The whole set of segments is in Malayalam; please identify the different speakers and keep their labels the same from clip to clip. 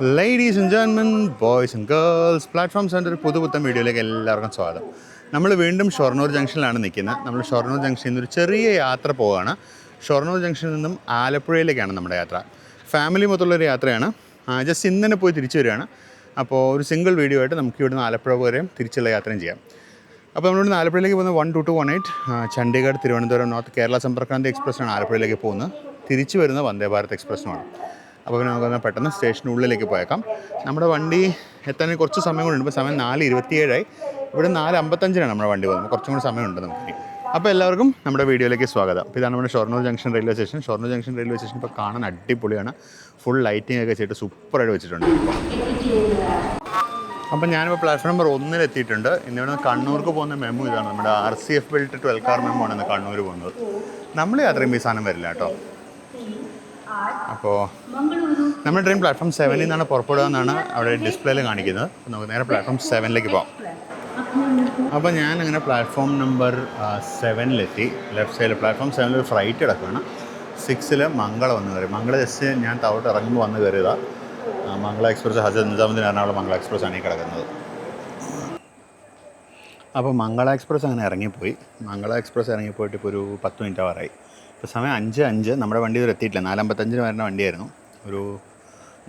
Speaker 1: Ladies and gentlemen, boys and girls, Platform Center പുതുപുത്തൻ വീഡിയോയിലേക്ക് എല്ലാവർക്കും സ്വാഗതം. നമ്മൾ വീണ്ടും ഷൊർണൂർ ജംഗ്ഷനിലാണ് നിൽക്കുന്നത്. നമ്മൾ ഷൊർണൂർ ജംഗ്ഷനിൽ നിന്ന് ഒരു ചെറിയ യാത്ര പോവുകയാണ്. ഷൊർണൂർ ജംഗ്ഷനിൽ നിന്നും ആലപ്പുഴയിലേക്കാണ് നമ്മുടെ യാത്ര. ഫാമിലി മൊത്തമുള്ളൊരു യാത്രയാണ്. ജസ്റ്റ് ഇന്ന് തന്നെ പോയി തിരിച്ചു വരികയാണ്. അപ്പോൾ ഒരു സിംഗിൾ വീഡിയോ ആയിട്ട് നമുക്ക് ഇവിടുന്ന് ആലപ്പുഴ വരെയും തിരിച്ചുള്ള യാത്രയും ചെയ്യാം. അപ്പോൾ നമ്മളിവിടുന്ന് ആലപ്പുഴയിലേക്ക് പോകുന്നത് 1218 ചണ്ഡീഗഡ് തിരുവനന്തപുരം നോർത്ത് കേരള സമ്പർക്രാന്തി എക്സ്പ്രസ്സാണ് ആലപ്പുഴയിലേക്ക് പോകുന്നത്. തിരിച്ചു വരുന്ന വന്ദേ ഭാരത് എക്സ്പ്രസ്സുമാണ്. അപ്പോൾ പിന്നെ നമുക്കൊന്ന് പെട്ടെന്ന് സ്റ്റേഷനുള്ളിലേക്ക് പോയേക്കാം. നമ്മുടെ വണ്ടി എത്താൻ കുറച്ച് സമയം കൊണ്ടുണ്ട്. ഇപ്പോൾ സമയം 4:27 ഇവിടെ 4:55 നമ്മുടെ വണ്ടി പോകുന്നത്. കുറച്ചും കൂടി സമയമുണ്ട് നമുക്ക്. അപ്പോൾ എല്ലാവർക്കും നമ്മുടെ വീഡിയോയിലേക്ക് സ്വാഗതം. അപ്പോൾ ഇതാണ് നമ്മുടെ Shoranur junction railway station. Shoranur junction railway station ഇപ്പോൾ കാണാൻ അടിപൊളിയാണ്. ഫുൾ ലൈറ്റിംഗ് ഒക്കെ ചെയ്തിട്ട് സൂപ്പറായിട്ട് വെച്ചിട്ടുണ്ട്. അപ്പോൾ ഞാനിപ്പോൾ പ്ലാറ്റ്ഫോം നമ്പർ 1 എത്തിയിട്ടുണ്ട്. ഇന്നിവിടെ നിന്ന് കണ്ണൂർക്ക് പോകുന്ന മെമ്മു ഇതാണ്. നമ്മുടെ RCF ബെൽറ്റ് 12 കാർ മെമ്മു ആണ് ഇന്ന് കണ്ണൂർ പോകുന്നത്. നമ്മൾ യാത്രയും ഈ സാധനം വരില്ല കേട്ടോ. അപ്പോൾ നമ്മുടെ ട്രെയിൻ പ്ലാറ്റ്ഫോം 7 നിന്നാണ് പുറപ്പെടുക എന്നാണ് അവിടെ ഡിസ്പ്ലേയിൽ കാണിക്കുന്നത്. നമുക്ക് നേരെ പ്ലാറ്റ്ഫോം 7ലേക്ക് പോകാം. അപ്പോൾ ഞാൻ അങ്ങനെ പ്ലാറ്റ്ഫോം നമ്പർ 7 ലെഫ്റ്റ് സൈഡിൽ പ്ലാറ്റ്ഫോം 7 ഒരു ഫ്ലൈറ്റ് കിടക്കുകയാണ്. 6 മംഗള വന്ന് കയറി. മംഗള ജസ്റ്റ് ഞാൻ താഴോട്ട് ഇറങ്ങുമ്പോൾ വന്ന് കയറിയതാണ്. മംഗള എക്സ്പ്രസ് ഹസരത്ത് നിസാമുദ്ദീൻ എറണാകുളം മംഗള എക്സ്പ്രസ് ആണ് ഈ കിടക്കുന്നത്. അപ്പോൾ മംഗള എക്സ്പ്രസ് അങ്ങനെ ഇറങ്ങിപ്പോയി. മംഗള എക്സ്പ്രസ് ഇറങ്ങിപ്പോയിട്ട് ഇപ്പോൾ ഒരു 10 മിനിറ്റ് ആവാറായി. ഇപ്പോൾ സമയം 5:05. നമ്മുടെ വണ്ടി ഇതുവരെ എത്തിയിട്ടില്ല. 4:55 വരുന്ന വണ്ടിയായിരുന്നു. ഒരു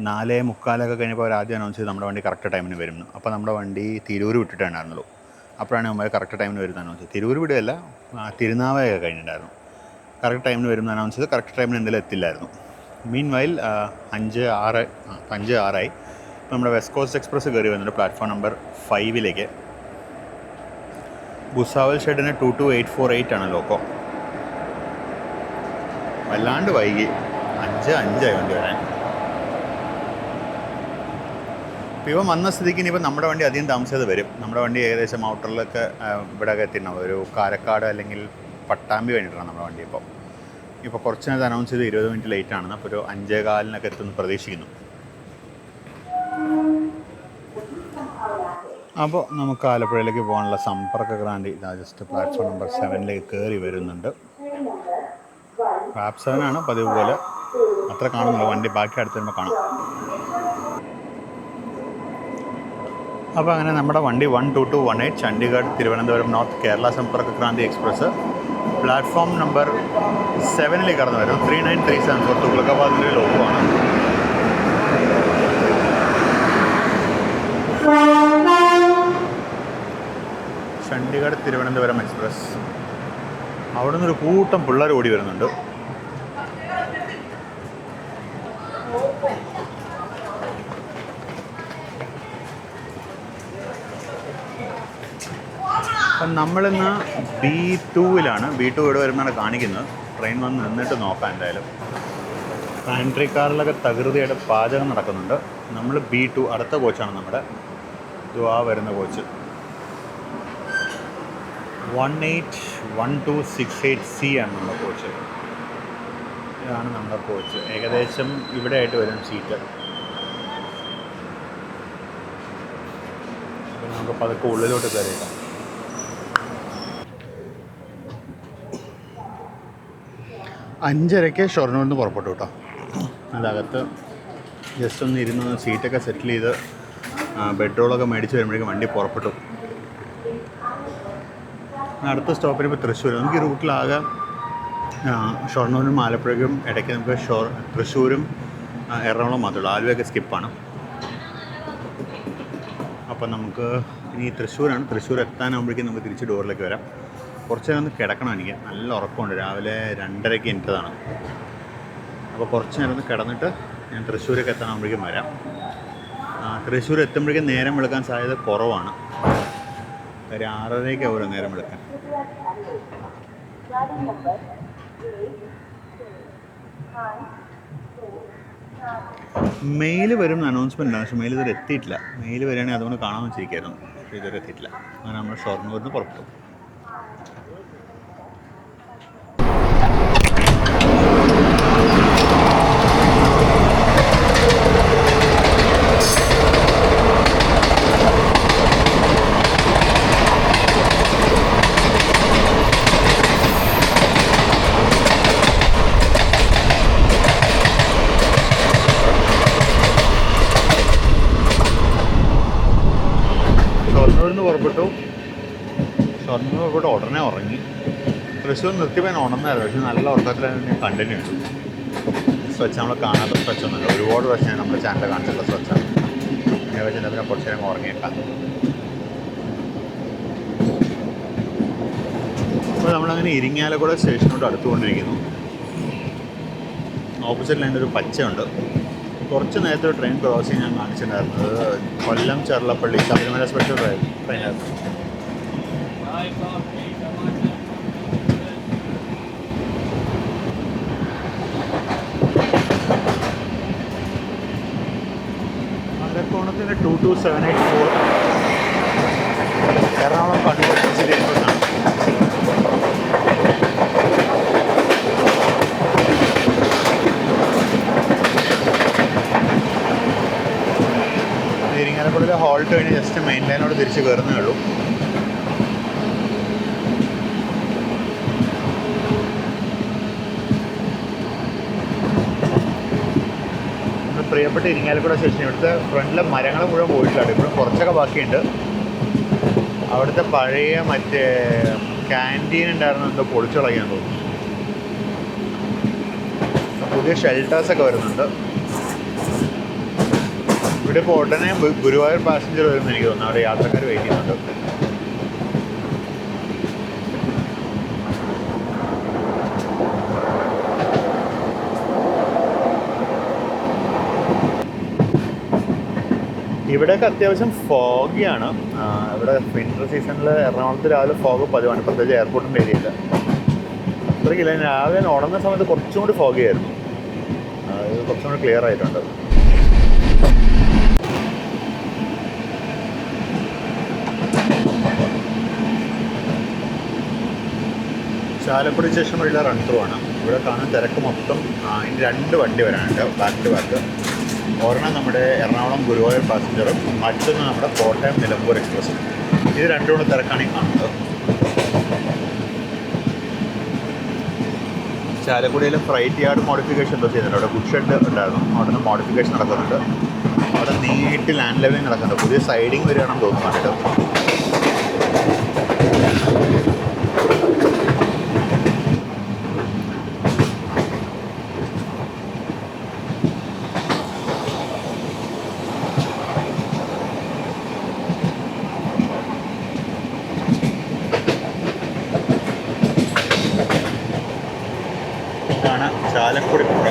Speaker 1: 4:45 കഴിഞ്ഞപ്പോൾ അവർ ആദ്യം അനൗൺസ് ചെയ്ത് നമ്മുടെ വണ്ടി കറക്റ്റ് ടൈമിന് വരുന്നു. അപ്പോൾ നമ്മുടെ വണ്ടി തിരൂർ വിട്ടിട്ടുണ്ടായിരുന്നുള്ളൂ. അപ്പോഴാണ് നമ്മൾ കറക്റ്റ് ടൈമിന് വരുന്ന അനൗൺസ് ചെയ്ത്. തിരൂർ വിടുകയല്ല, തിരുനാവായൊക്കെ കഴിഞ്ഞിട്ടുണ്ടായിരുന്നു. കറക്റ്റ് ടൈമിന് വരുന്ന അനൗൺസ് ചെയ്ത് കറക്റ്റ് ടൈമിന് എന്തെങ്കിലും എത്തില്ലായിരുന്നു. മീൻ വൈൽ 5:06 5:06 ഇപ്പോൾ നമ്മുടെ വെസ്റ്റ് കോസ്റ്റ് എക്സ്പ്രസ് കയറി വന്നിട്ട് പ്ലാറ്റ്ഫോം നമ്പർ 5ലേക്ക്. ഭുസാവൽ ഷെഡിന് 22848 ആണ് ലോക്കോ. വല്ലാണ്ട് വൈകി. 5:05 വണ്ടി വരാൻ. ഇപ്പോൾ ഇവൻ വന്ന സ്ഥിതിക്ക് ഇനിയിപ്പോൾ നമ്മുടെ വണ്ടി അധികം താമസിയാതെ വരും. നമ്മുടെ വണ്ടി ഏകദേശം ഔട്ടറിലൊക്കെ ഇവിടെയൊക്കെ എത്തിയിട്ടുണ്ടാവും. ഒരു കാരക്കാട് അല്ലെങ്കിൽ പട്ടാമ്പി കഴിഞ്ഞിട്ടാണ് നമ്മുടെ വണ്ടി. ഇപ്പോൾ കുറച്ച് നേരത്തെ അനൗൺസ് ചെയ്ത് 20 മിനിറ്റ് ലേറ്റ് ആണെന്ന്. അപ്പോൾ ഒരു 5:15 എത്തുമെന്ന് പ്രതീക്ഷിക്കുന്നു. അപ്പോൾ നമുക്ക് ആലപ്പുഴയിലേക്ക് പോകാനുള്ള സമ്പർക്ക ക്രാന്തി ജസ്റ്റ് പ്ലാറ്റ്ഫോം നമ്പർ 7ലേക്ക് കയറി വരുന്നുണ്ട്. ആപ്പ് 7 ആണ് പതിവ് പോലെ. അത്ര കാണുന്നില്ല വണ്ടി, ബാക്കി അടുത്ത് വരുമ്പോൾ കാണാം. അപ്പോൾ അങ്ങനെ നമ്മുടെ വണ്ടി 12218 ചണ്ഡീഗഡ് തിരുവനന്തപുരം നോർത്ത് കേരള സമ്പർക്ക ക്രാന്തി എക്സ്പ്രസ് പ്ലാറ്റ്ഫോം നമ്പർ 7ലേക്ക് കടന്നു വരും. 3937 തുഗ്ലക്കാബാദിൻ്റെ ലോഗോ ആണ്. ചണ്ഡീഗഡ് തിരുവനന്തപുരം എക്സ്പ്രസ്. അവിടെ നിന്നൊരു കൂട്ടം പിള്ളേർ ഓടി വരുന്നുണ്ട്. അപ്പം നമ്മളിന്ന് B2 B2 ഇവിടെ വരുന്നതാണ് കാണിക്കുന്നത്. ട്രെയിൻ വന്ന് നിന്നിട്ട് നോക്കാം എന്തായാലും. പാൻട്രി കാറിലൊക്കെ തകൃതിയായിട്ട് പാചകം നടക്കുന്നുണ്ട്. നമ്മൾ B2 അടുത്ത കോച്ചാണ് നമ്മുടെ. ആ വരുന്ന കോച്ച് 181268C ആണ് നമ്മുടെ കോച്ച്. ഇതാണ് നമ്മുടെ കോച്ച്. ഏകദേശം ഇവിടെ ആയിട്ട് വരും സീറ്റ്. അപ്പോൾ നമുക്ക് പതുക്കെ ഉള്ളിലോട്ട് കയറിയേക്കാം. അഞ്ചരയ്ക്ക് ഷൊർണൂരിൽ നിന്ന് പുറപ്പെട്ടു കേട്ടോ. അതകത്ത് ജസ്റ്റ് ഒന്ന് ഇരുന്ന് സീറ്റൊക്കെ സെറ്റിൽ ചെയ്ത് ബെഡ്റോളൊക്കെ മേടിച്ച് വരുമ്പോഴേക്കും വണ്ടി പുറപ്പെട്ടു. അടുത്ത സ്റ്റോപ്പിന് ഇപ്പോൾ തൃശ്ശൂർ. നമുക്ക് ഈ റൂട്ടിലാകെ ഷൊർണൂരും ആലപ്പുഴയ്ക്കും ഇടയ്ക്ക് നമുക്ക് തൃശ്ശൂരും എറണാകുളം മാത്രമേ ഉള്ളൂ. ആലുവയൊക്കെ സ്കിപ്പാണ്. അപ്പം നമുക്ക് ഇനി തൃശ്ശൂരാണ്. തൃശ്ശൂർ എത്താനാകുമ്പോഴേക്കും നമുക്ക് തിരിച്ച് ഡോറിലേക്ക് വരാം. കുറച്ച് നേരം ഒന്ന് കിടക്കണം. എനിക്ക് നല്ല ഉറക്കമുണ്ട്. രാവിലെ 2:30 എനിക്കതാണ്. അപ്പോൾ കുറച്ച് നേരം ഒന്ന് കിടന്നിട്ട് ഞാൻ തൃശ്ശൂരൊക്കെ എത്താനാകുമ്പോഴേക്കും വരാം. തൃശ്ശൂർ എത്തുമ്പോഴേക്കും നേരം വെളുക്കാൻ സാധ്യത കുറവാണ്. ഒരു 6:30 ആവും നേരം വെളുക്കാൻ. മെയിൽ വരും അനൗൺസ്മെൻ്റ് ആണ്. പക്ഷേ മെയിൽ ഇതുവരെ എത്തിയിട്ടില്ല. മെയിൽ വരികയാണെങ്കിൽ അതുകൊണ്ട് കാണാമെന്ന് വെച്ചിരിക്കുകയായിരുന്നു. പക്ഷേ ഇതുവരെ എത്തിയിട്ടില്ല. അങ്ങനെ നമ്മൾ ഷൊർണൂരിൽ നിന്ന് പുറപ്പെട്ടു. ഷൊർണൂർ കൂടെ ഉടനെ ഉറങ്ങി. തൃശ്ശൂർ നിർത്തിപ്പോയി ഉണർന്നായിരുന്നു, പക്ഷേ നല്ല ഉറക്കത്തിലായിരുന്നു. ഞാൻ കണ്ടിന്യൂ ചെയ്തു. സ്വച്ച് നമ്മൾ കാണാത്ത സ്വച്ചൊന്നുമില്ല, ഒരുപാട് പ്രാവശ്യം ഞാൻ നമ്മുടെ ചാനൽ കാണിച്ചിട്ടുള്ള സ്വച്ചാണ്. ഞാൻ വെച്ചിട്ട് പിന്നെ കുറച്ച് നേരം ഉറങ്ങിയേക്കാം. അപ്പോൾ നമ്മളങ്ങനെ ഇരിങ്ങാലക്കുട സ്റ്റേഷനോട് അടുത്തുകൊണ്ടിരിക്കുന്നു. ഓപ്പോസിറ്റ് ലൈനിൽ ഒരു പച്ചയുണ്ട്. കുറച്ച് നേരത്തെ ഒരു ട്രെയിൻ ക്രോസ് ചെയ്യാൻ ഞാൻ കാണിച്ചിട്ടുണ്ടായിരുന്നത് കൊല്ലം ചെർളപ്പള്ളി ശബരിമല സ്പെഷ്യൽ ട്രെയിനായിരുന്നു. അരക്കോണത്തിന് 22784 എറണാകുളം കണ്ണൂർ സിറ്റിയിലാണ്. ഇരിങ്ങാലക്കുടയിലെ ഹോൾട്ട് കഴിഞ്ഞ് ജസ്റ്റ് മെയിൻ ലൈനോട് തിരിച്ച് കയറുന്നേ ഉള്ളൂ. പ്രിയപ്പെട്ട ഇരിങ്ങാലക്കുട സ്റ്റേഷൻ. ഇവിടുത്തെ ഫ്രണ്ടിലെ മരങ്ങൾ മുഴുവൻ പോയിട്ടില്ല, ഇപ്പോഴും കുറച്ചൊക്കെ ബാക്കിയുണ്ട്. അവിടുത്തെ പഴയ മറ്റേ ക്യാൻറ്റീൻ ഉണ്ടായിരുന്നു, എന്തോ പൊളിച്ചു കളയാൻ തോന്നുന്നു. പുതിയ ഷെൽട്ടേഴ്സൊക്കെ വരുന്നുണ്ട്. ഇവിടെ ഇപ്പോൾ ഉടനെ ഗുരുവായൂർ പാസഞ്ചർ വരുമെന്ന് എനിക്ക് തോന്നുന്നു. അവിടെ യാത്രക്കാർ വെയിറ്റ് ചെയ്യുന്നുണ്ട്. ഇവിടെയൊക്കെ അത്യാവശ്യം ഫോഗിയാണ്. ഇവിടെ വിൻ്റർ സീസണിൽ എറണാകുളത്ത് രാവിലെ ഫോഗ് പതിവാണ്, പ്രത്യേകിച്ച് എയർപോർട്ടിൻ്റെ ഏരിയയിൽ. അത്രയ്ക്കില്ല. രാവിലെ ഉണർന്ന സമയത്ത് കുറച്ചും കൂടി ഫോഗിയായിരുന്നു. ഇത് കുറച്ചും കൂടി ക്ലിയർ ആയിട്ടുണ്ട്. ചാലക്കുടി സ്റ്റേഷൻ വഴിയുള്ള റൺ ത്രൂ ആണ്. ഇവിടെ കാണുന്ന തിരക്ക് മൊത്തം അതിന് 2 വണ്ടി വരാനുണ്ട് ബാക്ക് ടു ബാക്ക്. ഒരെണ്ണം നമ്മുടെ എറണാകുളം ഗുരുവായൂർ പാസഞ്ചറും മറ്റൊന്ന് നമ്മുടെ കോട്ടയം നിലമ്പൂർ എക്സ്പ്രസ്സും. ഇത് രണ്ടും കൂടെ തിരക്കാണ് ഈ കാണുന്നത്. ചാലക്കുടിയിൽ ഫ്രൈറ്റ് യാർഡ് മോഡിഫിക്കേഷൻ എന്തോ ചെയ്യുന്നുണ്ട്. അവിടെ ഗുഡ് ഷെഡ് ഉണ്ടായിരുന്നു, അവിടെ നിന്ന് മോഡിഫിക്കേഷൻ നടക്കുന്നുണ്ട്. അവിടെ നീട്ടി ലാൻഡ് ലെവലിംഗ് നടക്കുന്നുണ്ട്. പുതിയ സൈഡിങ് വരികയാണെന്ന് തോന്നുന്നുണ്ട്. ഇതാണ് ചാലക്കുടി പുഴ.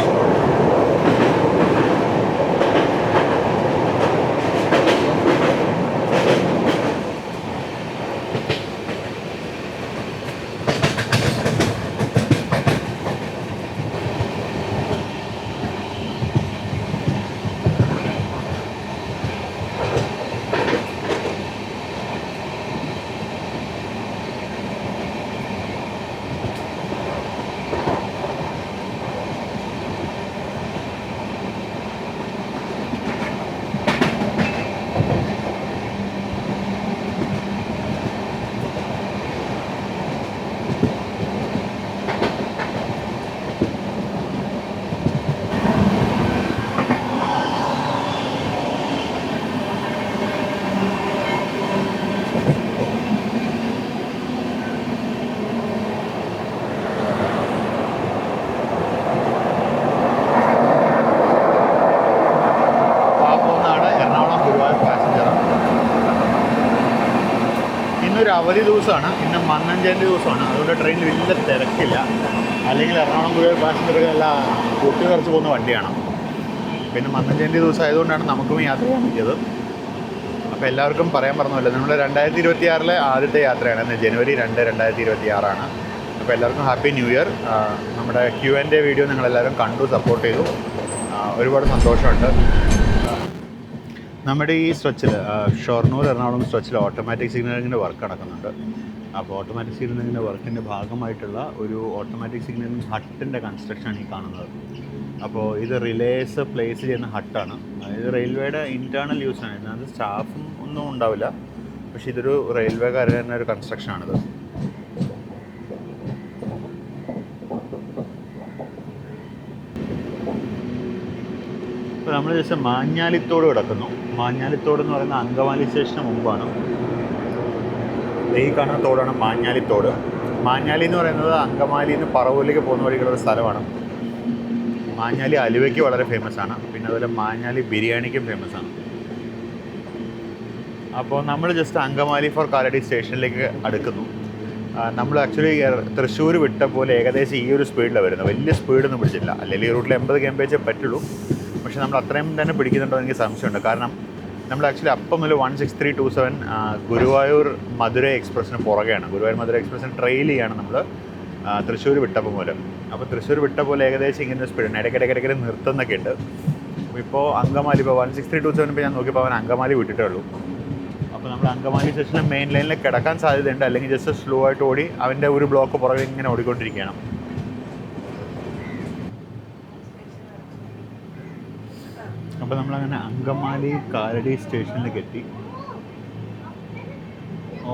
Speaker 1: ഇന്നൊരു അവധി ദിവസമാണ്, ഇന്ന് മന്നം ജയന്തി ദിവസമാണ്. അതുകൊണ്ട് ട്രെയിനിൽ വലിയ തിരക്കില്ല. അല്ലെങ്കിൽ എറണാകുളം ഗുരുവായൂർ പാസഞ്ചറുകൾ എല്ലാം കൂട്ടി നിറച്ച് പോകുന്ന വണ്ടിയാണ്. പിന്നെ മന്നം ജയന്തി ദിവസം ആയതുകൊണ്ടാണ് നമുക്കും യാത്ര ചെയ്യാൻ പറ്റിയത്. അപ്പോൾ എല്ലാവർക്കും പറയാൻ പറഞ്ഞല്ലോ, നമ്മുടെ 2026 ആദ്യത്തെ യാത്രയാണ്. ജനുവരി 2, 2026. അപ്പോൾ എല്ലാവർക്കും ഹാപ്പി ന്യൂ ഇയർ. നമ്മുടെ Q&A വീഡിയോ നിങ്ങളെല്ലാവരും കണ്ടു, സപ്പോർട്ട് ചെയ്തു. ഒരുപാട് സന്തോഷമുണ്ട്. നമ്മുടെ ഈ സ്ട്രെച്ചിൽ ഷൊർണൂർ എറണാകുളം സ്ട്രെച്ചിൽ ഓട്ടോമാറ്റിക് സിഗ്നലിങ്ങിൻ്റെ വർക്ക് നടക്കുന്നുണ്ട്. അപ്പോൾ ഓട്ടോമാറ്റിക് സിഗ്നലിങ്ങിൻ്റെ വർക്കിൻ്റെ ഭാഗമായിട്ടുള്ള ഒരു ഓട്ടോമാറ്റിക് സിഗ്നലിംഗ് ഹട്ടിൻ്റെ കൺസ്ട്രക്ഷനാണ് ഈ കാണുന്നത്. അപ്പോൾ ഇത് റിലേസ് പ്ലേസ് ചെയ്യുന്ന ഹട്ടാണ്. ഇത് റെയിൽവേയുടെ ഇൻറ്റേർണൽ യൂസാണ്. ഇതിനകത്ത് സ്റ്റാഫും ഒന്നും ഉണ്ടാവില്ല, പക്ഷേ ഇതൊരു റെയിൽവേക്കാരുടെ തന്നെ ഒരു കൺസ്ട്രക്ഷനാണിത്. ഇപ്പോൾ നമ്മൾ ജസ്റ്റ് മാഞ്ഞാലിത്തോട് കിടക്കുന്നു. മാഞ്ഞാലിത്തോട് എന്ന് പറയുന്ന അങ്കമാലി സ്റ്റേഷന് മുമ്പാണ്. ഈ കാണുന്ന തോടാണ് മാഞ്ഞാലി തോട്. മാഞ്ഞാലി എന്ന് പറയുന്നത് അങ്കമാലിയിൽ നിന്ന് പറവൂരിലേക്ക് പോകുന്ന വഴിക്കുള്ളൊരു സ്ഥലമാണ്. മാഞ്ഞാലി അലുവയ്ക്ക് വളരെ ഫേമസ് ആണ്. പിന്നെ അതുപോലെ മാഞ്ഞാലി ബിരിയാണിക്കും ഫേമസ് ആണ്. അപ്പോൾ നമ്മൾ ജസ്റ്റ് അങ്കമാലി ഫോർ കാലടി സ്റ്റേഷനിലേക്ക് അടുക്കുന്നു. നമ്മൾ ആക്ച്വലി തൃശ്ശൂർ വിട്ട പോലെ ഏകദേശം ഈ ഒരു സ്പീഡിലാണ് വരുന്നത്. വലിയ സ്പീഡൊന്നും പിടിച്ചില്ല. അല്ലെങ്കിൽ ഈ റൂട്ടിൽ 80 km/h പറ്റുള്ളൂ. പക്ഷേ നമ്മൾ അത്രയും തന്നെ പിടിക്കുന്നുണ്ടോ എനിക്ക് സംശയമുണ്ട്. കാരണം നമ്മൾ ആക്ച്വലി അപ്പം മുതൽ 16327 ഗുരുവായൂർ മധുര എക്സ്പ്രസ്സിന് പുറകെയാണ്. ഗുരുവായൂർ മധുര എക്സ്പ്രസ്സിന് ട്രെയിൽ ചെയ്യാണ് നമ്മൾ തൃശ്ശൂർ വിട്ടപ്പം മൂലം. അപ്പോൾ തൃശ്ശൂർ വിട്ട പോലെ ഏകദേശം ഇങ്ങനെ സ്പീഡാണ്. ഇടയ്ക്കിടയ്ക്ക് നിർത്തുന്നൊക്കെ ഉണ്ട്. അപ്പോൾ ഇപ്പോൾ അങ്കമാലി ഇപ്പോൾ 16327 ഇപ്പോൾ ഞാൻ നോക്കിയപ്പോൾ അവൻ അങ്കമാലി വിട്ടിട്ടേ ഉള്ളൂ. അപ്പോൾ നമ്മൾ അങ്കമാലി സ്റ്റേഷനിൽ മെയിൻ ലൈനിൽ കിടക്കാൻ സാധ്യതയുണ്ട്. അല്ലെങ്കിൽ ജസ്റ്റ് സ്ലോ ആയിട്ട് ഓടി അവൻ്റെ ഒരു ബ്ലോക്ക് പുറകെ ഇങ്ങനെ ഓടിക്കൊണ്ടിരിക്കുകയാണ്. അപ്പോൾ നമ്മളങ്ങനെ അങ്കമാലി കാലടി സ്റ്റേഷനിലേക്ക് എത്തി.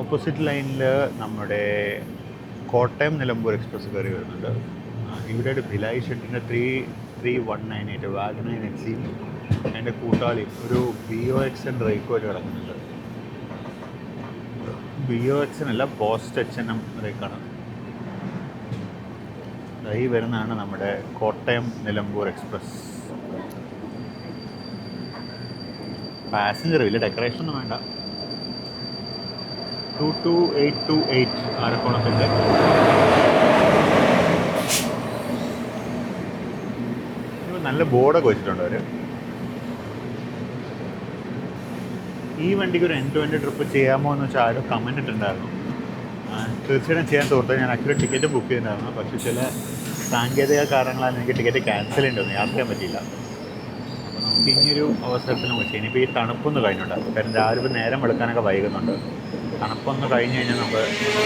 Speaker 1: ഓപ്പോസിറ്റ് ലൈനിൽ നമ്മുടെ കോട്ടയം നിലമ്പൂർ എക്സ്പ്രസ് കയറി വരുന്നുണ്ട്. ഇവിടെ ഒരു ഭിലായി ഷെട്ടിൻ്റെ 3198 വാഗൺ XC എൻ്റെ കൂട്ടാളി ഒരു BOX റേക്കോ കിടക്കുന്നുണ്ട്. BOX അല്ല, പോസ്റ്റ് H&M റേക്കാണ്. ഈ വരുന്നതാണ് നമ്മുടെ കോട്ടയം നിലമ്പൂർ എക്സ്പ്രസ്. പാസഞ്ചർ ഇല്ല, ഡെക്കറേഷൻ ഒന്നും വേണ്ട. 22828 ആരക്കോണത്തിൻ്റെ. നല്ല ബോർഡൊക്കെ വെച്ചിട്ടുണ്ട് അവർ. ഈ വണ്ടിക്ക് ഒരു end-to-end ട്രിപ്പ് ചെയ്യാമോ എന്ന് വെച്ചാൽ ആരും കമൻറ്റ് ഇട്ടിട്ടുണ്ടായിരുന്നു. തീർച്ചയായിട്ടും ചെയ്യാൻ തോർത്ത്. ഞാൻ ആക്ച്വലി ടിക്കറ്റ് ബുക്ക് ചെയ്തിട്ടുണ്ടായിരുന്നു. പക്ഷേ ചില സാങ്കേതിക കാരണങ്ങളാൽ എനിക്ക് ടിക്കറ്റ് ക്യാൻസൽ ചെയ്യേണ്ടി വന്നു. യാത്ര ചെയ്യാൻ പറ്റിയില്ല. അപ്പോൾ നമുക്ക് ഇനിയൊരു അവസരത്തിൽ നമുക്ക് ചെയ്യാം. ഇനിയിപ്പോൾ ഈ തണുപ്പൊന്ന് കഴിഞ്ഞുണ്ട്. കാരണം രാവിലെ നേരം വെളുക്കാനൊക്കെ വൈകുന്നുണ്ട്. തണുപ്പൊന്ന് കഴിഞ്ഞ് കഴിഞ്ഞാൽ നമുക്ക്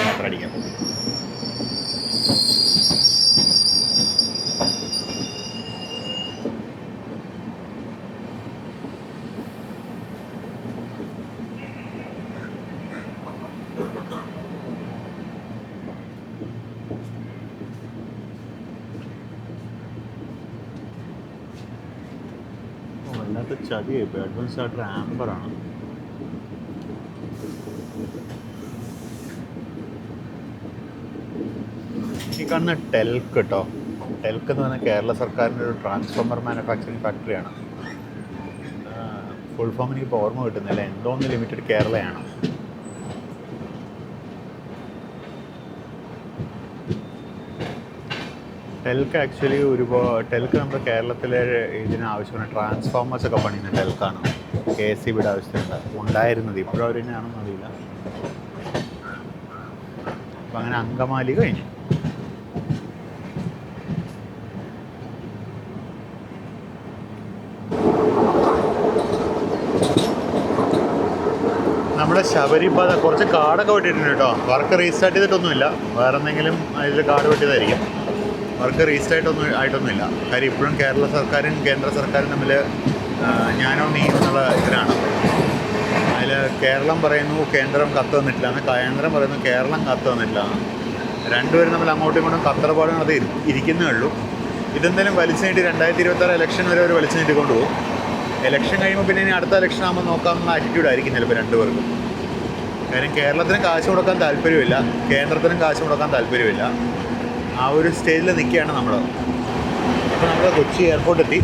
Speaker 1: യാത്ര അടിക്കാം. വല്ലാത്ത ചതിയായിപ്പോൾ. Advance charter ആംബറാണ്. ഈ കാണുന്ന ടെൽക്ക് കേട്ടോ. ടെൽക്ക് എന്ന് പറഞ്ഞാൽ കേരള സർക്കാരിൻ്റെ ഒരു ട്രാൻസ്ഫോമർ മാനുഫാക്ചറിങ് ഫാക്ടറിയാണ്. ഫുൾ ഫോം എനിക്കിപ്പോൾ ഓർമ്മ കിട്ടുന്നില്ല. എന്തോന്ന് ലിമിറ്റഡ് കേരളയാണ്. ടെൽക്ക് ആക്ച്വലി ടെൽക്ക് നമ്മുടെ കേരളത്തിലെ ഇതിന് ആവശ്യമായ ട്രാൻസ്ഫോമേഴ്സ് ഒക്കെ പണിയുന്ന ടെൽക്കാണ്. KSEBിയുടെ ആവശ്യത്തിനുണ്ട് ഉണ്ടായിരുന്നത്. ഇപ്പോഴും അവർ തന്നെയാണെന്ന് അറിയില്ല. അപ്പം അങ്ങനെ അങ്കമാലി കഴിഞ്ഞു. നമ്മുടെ ശബരിപാത കുറച്ച് കാടൊക്കെ വെട്ടിയിട്ടുണ്ട് കേട്ടോ. വർക്ക് റീസ്റ്റാർട്ട് ചെയ്തിട്ടൊന്നുമില്ല. വേറെ എന്തെങ്കിലും ഇതിൽ കാട് വെട്ടിയതായിരിക്കും. Work restart ആയിട്ടൊന്നുമില്ല. കാര്യം ഇപ്പോഴും കേരള സർക്കാരും കേന്ദ്ര സർക്കാരും തമ്മിൽ ഞാനോ നീ എന്നുള്ള ഇതിലാണ്. അതിൽ കേരളം പറയുന്നു കേന്ദ്രം കത്ത് തന്നിട്ടില്ല, കേന്ദ്രം പറയുന്നു കേരളം കത്ത് തന്നിട്ടില്ല. രണ്ടുപേരും തമ്മിൽ അങ്ങോട്ടും ഇങ്ങോട്ടും കത്തറപാടുകൾ അത് ഇരിക്കുന്നേ ഉള്ളൂ. ഇതെന്തായാലും വലിച്ചു നീട്ടി 2026 ഇലക്ഷൻ വരെ അവർ വലിച്ചു നീട്ടി കൊണ്ടുപോകും. ഇലക്ഷൻ കഴിയുമ്പോൾ പിന്നെ ഇനി അടുത്ത ഇലക്ഷൻ ആകുമ്പോൾ നോക്കാമെന്ന ആറ്റിറ്റ്യൂഡായിരിക്കും ചിലപ്പോൾ രണ്ടുപേർക്കും. കാര്യം കേരളത്തിന് കാശ് കൊടുക്കാൻ താല്പര്യമില്ല, കേന്ദ്രത്തിനും കാശ് കൊടുക്കാൻ താല്പര്യമില്ല. ആ ഒരു സ്റ്റേജിൽ നിൽക്കുകയാണ് നമ്മൾ. അപ്പോൾ നമ്മൾ കൊച്ചി എയർപോർട്ട് എത്തി.